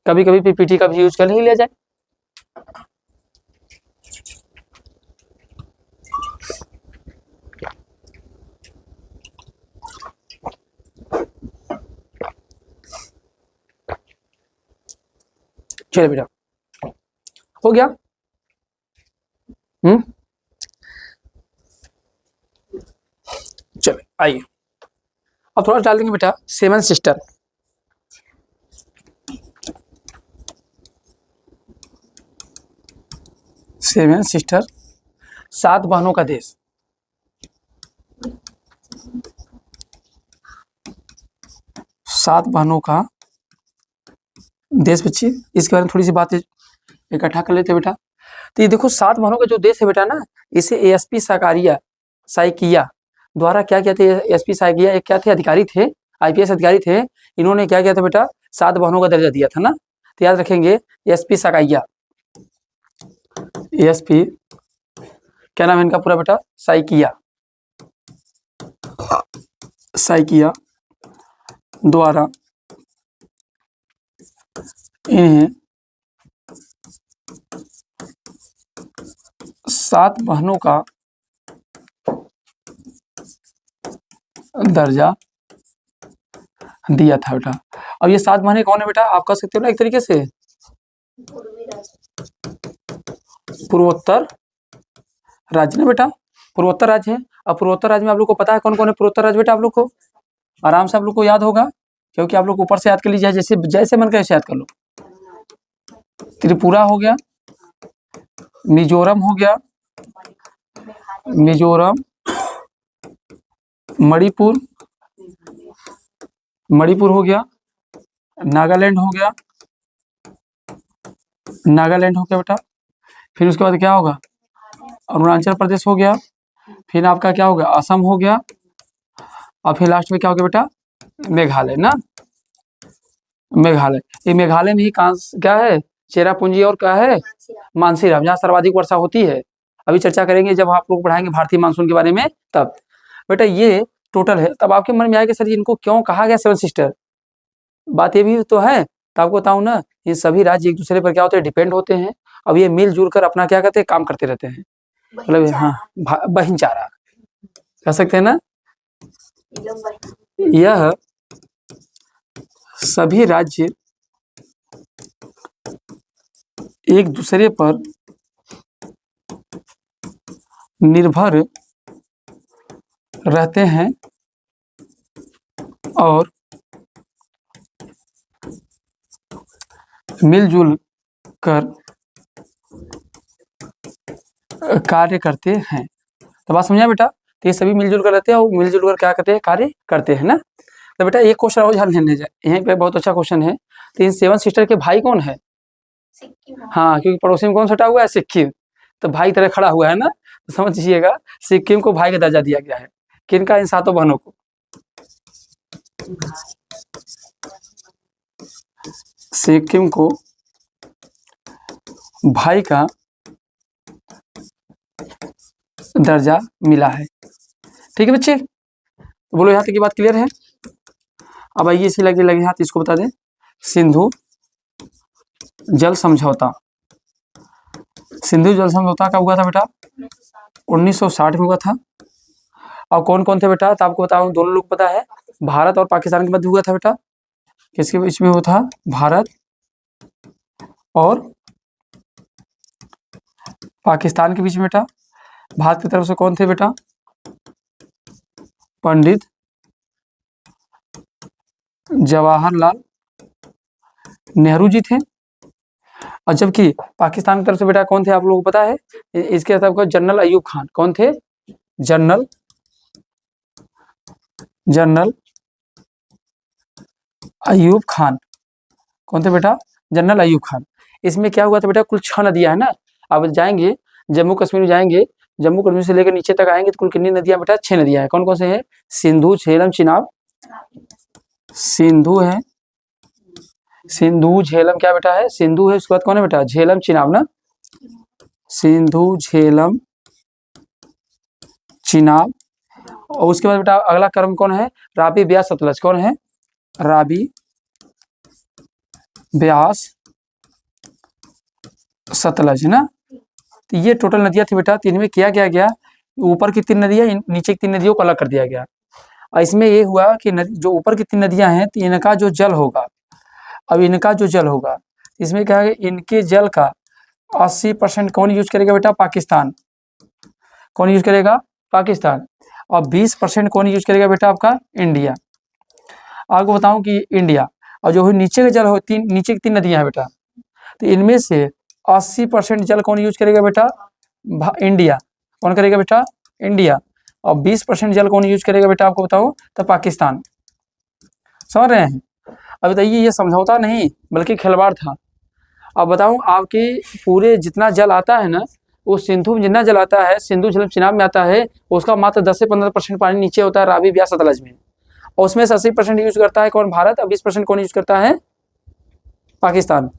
कभी कभी पीपीटी का भी यूज कर ही लिया जाए। चलो बेटा, हो गया। चलो आइए, अब थोड़ा डाल देंगे बेटा, 7 सिस्टर। सेवन सिस्टर, 7 बहनों का देश। सात बहनों का देश बच्चे, इसके बारे में थोड़ी सी बातें इकट्ठा कर लेते हैं बेटा। तो ये देखो, 7 बहनों का जो देश है बेटा ना, इसे एएसपी साइकिया द्वारा क्या कहते हैं, एएसपी साइकिया एक क्या थे, अधिकारी थे, आईपीएस अधिकारी थे। इन्होंने क्या किया था बेटा, 7 बहनों का दर्जा दिया था ना। तो याद रखेंगे, एएसपी साइकिया, एएसपी क्या नाम है इनका पूरा बेटा, साइकिया। साइकिया द्वारा इन्हें 7 बहनों का दर्जा दिया था बेटा। अब ये 7 महीने कौन है बेटा, आप कह सकते हो ना एक तरीके से, पूर्वी राज्य। पूर्वोत्तर राज्य ना बेटा, पूर्वोत्तर राज्य है। अब पूर्वोत्तर राज्य में आप लोग को पता है कौन कौन है पूर्वोत्तर राज्य बेटा, आप लोग को आराम से आप लोग को याद होगा, क्योंकि आप लोग ऊपर से याद कर लीजिए, जैसे जैसे मन करे वैसे याद कर लो। त्रिपुरा हो गया, मिजोरम हो गया, मिजोरम, मणिपुर, मणिपुर हो गया, नागालैंड हो गया, नागालैंड हो गया बेटा। फिर उसके बाद क्या होगा, अरुणाचल प्रदेश हो गया, फिर आपका क्या हो गया, असम हो गया, और फिर लास्ट में क्या हो गया बेटा, मेघालय ना, मेघालय। ये मेघालय में ही क्या है, चेरापूंजी और क्या है, मानसीराम, जहाँ सर्वाधिक वर्षा होती है। अभी चर्चा करेंगे जब आप लोग पढ़ाएंगे भारतीय मानसून के बारे में तब। बेटा ये टोटल है। तब आपके मन में आएगा सर इनको क्यों कहा गया 7 सिस्टर, बात ये भी तो है। तो आपको बताऊं ना, ये सभी राज्य एक दूसरे पर क्या होते हैं, डिपेंड होते हैं। अब ये मिलजुल कर अपना क्या करते हैं, काम करते रहते हैं, मतलब हाँ बहिनचारा कह सकते हैं ना। यह सभी राज्य एक दूसरे पर निर्भर रहते हैं और मिलजुल कर कार्य करते हैं। तो बात समझा बेटा, तो ये सभी मिलजुल कर रहते हैं और मिलजुल कर क्या करते हैं, कार्य करते हैं ना। तो बेटा एक क्वेश्चन और ध्यान देने जाए, यहीं पे बहुत अच्छा क्वेश्चन है। तो इन 7 सिस्टर के भाई कौन है, हाँ क्योंकि पड़ोसी में कौन सटा हुआ है, सिक्किम, तो भाई तरह खड़ा हुआ है ना, तो समझ लीजिएगा सिक्किम को भाई का दर्जा दिया गया है। किनका, इन 7 बहनों को, सिक्किम को भाई का दर्जा मिला है। ठीक है बच्चे, तो बोलो यहाँ तक की बात क्लियर है। अब आइए इसी लगे हाथ इसको बता दें, सिंधु जल समझौता। सिंधु जल समझौता कब हुआ था बेटा, 1960 में हुआ था। और कौन कौन थे बेटा, तो आपको बताऊं दोनों लोग पता है, भारत और पाकिस्तान के मध्य हुआ था बेटा। किसके बीच में हुआ था, भारत और पाकिस्तान के बीच में बेटा। भारत की तरफ से कौन थे बेटा, पंडित जवाहरलाल नेहरू जी थे। और जबकि पाकिस्तान की तरफ से बेटा कौन थे, आप लोगों को पता है, इसके तरफ को जनरल अयूब खान, कौन थे, जनरल अयूब खान, कौन थे बेटा, जनरल अयूब खान। इसमें क्या हुआ था बेटा, कुल 6 नदियां है ना। अब जाएंगे जम्मू कश्मीर में, जाएंगे जम्मू कश्मीर से लेकर नीचे तक आएंगे तो कुल कितनी नदियां बेटा, 6 नदियां हैं। कौन कौन से हैं, सिंधु, झेलम, चिनाब। सिंधु है, सिंधु झेलम क्या बेटा है, सिंधु है, उसके बाद कौन है बेटा, झेलम चिनाब ना, सिंधु झेलम चिनाब। और उसके बाद बेटा अगला क्रम कौन है, राबी ब्यास सतलज, कौन है, राबी ब्यास सतलज ना। तो ये टोटल नदियां थी बेटा। 3 में किया गया, ऊपर की 3 नदियां नीचे की 3 नदियों को अलग कर दिया गया। और इसमें ये हुआ कि जो ऊपर की 3 नदियां हैं, तो इनका जो जल होगा, अब इनका जो जल होगा, इसमें क्या है, इनके जल का 80% कौन यूज करेगा बेटा, पाकिस्तान। कौन यूज करेगा, पाकिस्तान। और 20% कौन यूज करेगा बेटा, आपका इंडिया। आपको बताऊं कि इंडिया, और जो नीचे का जल हो, नीचे की 3 नदियां हैं बेटा, तो इनमें से 80% जल कौन यूज करेगा बेटा, इंडिया। कौन करेगा बेटा, इंडिया। और 20% जल कौन यूज करेगा बेटा, आपको बताओ, तो पाकिस्तान। समझ रहे हैं। अब बताइए ये समझौता नहीं बल्कि खिलवाड़ था। अब बताऊं, आपके पूरे जितना जल आता है ना, वो सिंधु में जितना जल आता है, सिंधु झेलम चिनाब में आता है, उसका मात्र 10 से 15% पानी नीचे होता है रावी ब्यास सतलज में। और उसमें से 80% यूज करता है कौन, भारत। और 20% कौन यूज करता है, पाकिस्तान।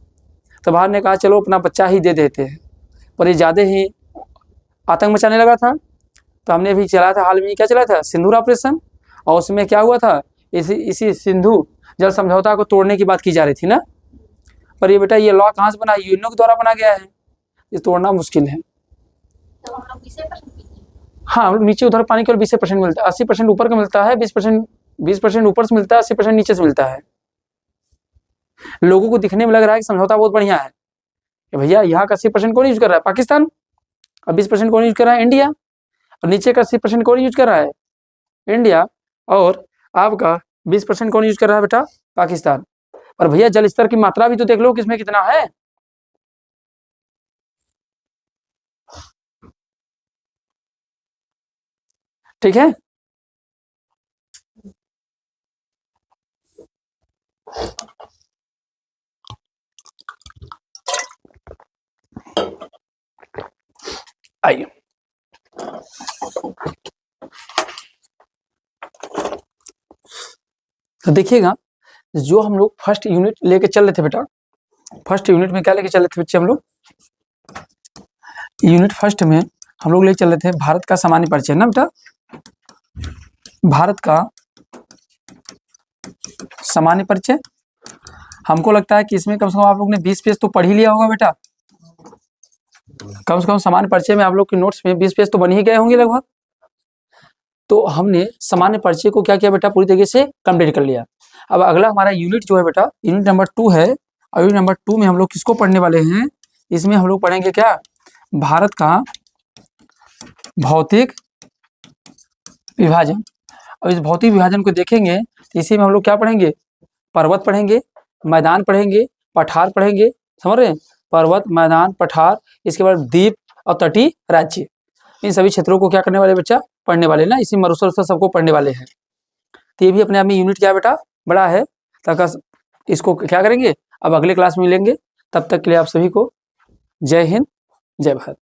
तो भारत ने कहा चलो अपना बच्चा ही दे देते हैं, पर ये ज़्यादा ही आतंक मचाने लगा था। तो हमने भी चलाया था, हाल में क्या चला था, सिंदूर ऑपरेशन। और उसमें क्या हुआ था, इसी सिंधु जल समझौता को तोड़ने की बात की जा रही थी ना। पर ये बेटा ये लॉ कहाँ से बना, यूएनओ के द्वारा बना गया है, ये तोड़ना मुश्किल है। तो हम लोग 20% पीते हैं। हाँ नीचे उधर पानी केवल 20% मिलता है, 80% ऊपर का मिलता है, 20% 20% ऊपर से मिलता है, 80% नीचे से मिलता है। लोगों को दिखने में लग रहा है कि समझौता बहुत बढ़िया है कि भैया यहाँ का 80% कौन यूज कर रहा है, पाकिस्तान, और 20% कौन यूज कर रहा है, इंडिया, और नीचे का 80% कौन यूज कर रहा है, इंडिया, और आपका 20% कौन यूज कर रहा है बेटा, पाकिस्तान। और भैया जल स्तर की मात्रा भी तो देख लो किसमें कितना है। ठीक है, आइए तो देखिएगा, जो हम लोग फर्स्ट यूनिट लेके चल रहे थे बेटा, फर्स्ट यूनिट में क्या लेके चल रहे थे बच्चे हम लोग, यूनिट फर्स्ट में हम लोग लेके चल रहे थे भारत का सामान्य परिचय ना बेटा, भारत का सामान्य परिचय। हमको लगता है कि इसमें कम से कम आप लोग ने 20 पेज तो पढ़ ही लिया होगा बेटा, कम से कम सामान्य परिचय में आप लोग के नोट्स में 20 पेज तो बन ही गए होंगे लगभग। तो हमने सामान्य परिचय को क्या किया बेटा, पूरी तरीके से कंप्लीट कर लिया। अब अगला हमारा यूनिट जो है बेटा, यूनिट नंबर 2 है, और यूनिट नंबर 2 में हम लोग किसको पढ़ने वाले हैं, इसमें हम लोग पढ़ेंगे क्या, भारत का भौतिक विभाजन। और इस भौतिक विभाजन को देखेंगे, इसी में हम लोग क्या पढ़ेंगे, पर्वत पढ़ेंगे, मैदान पढ़ेंगे, पठार पढ़ेंगे, समझ रहे हैं, पर्वत, मैदान, पठार, इसके बाद द्वीप और तटीय राज्य, इन सभी क्षेत्रों को क्या करने वाले बच्चा, पढ़ने वाले ना, इसी मरुस्थल सबको पढ़ने वाले हैं। तो ये भी अपने आप में यूनिट क्या बेटा, बड़ा है, तक इसको क्या करेंगे, अब अगले क्लास में मिलेंगे, तब तक के लिए आप सभी को जय हिंद, जय भारत।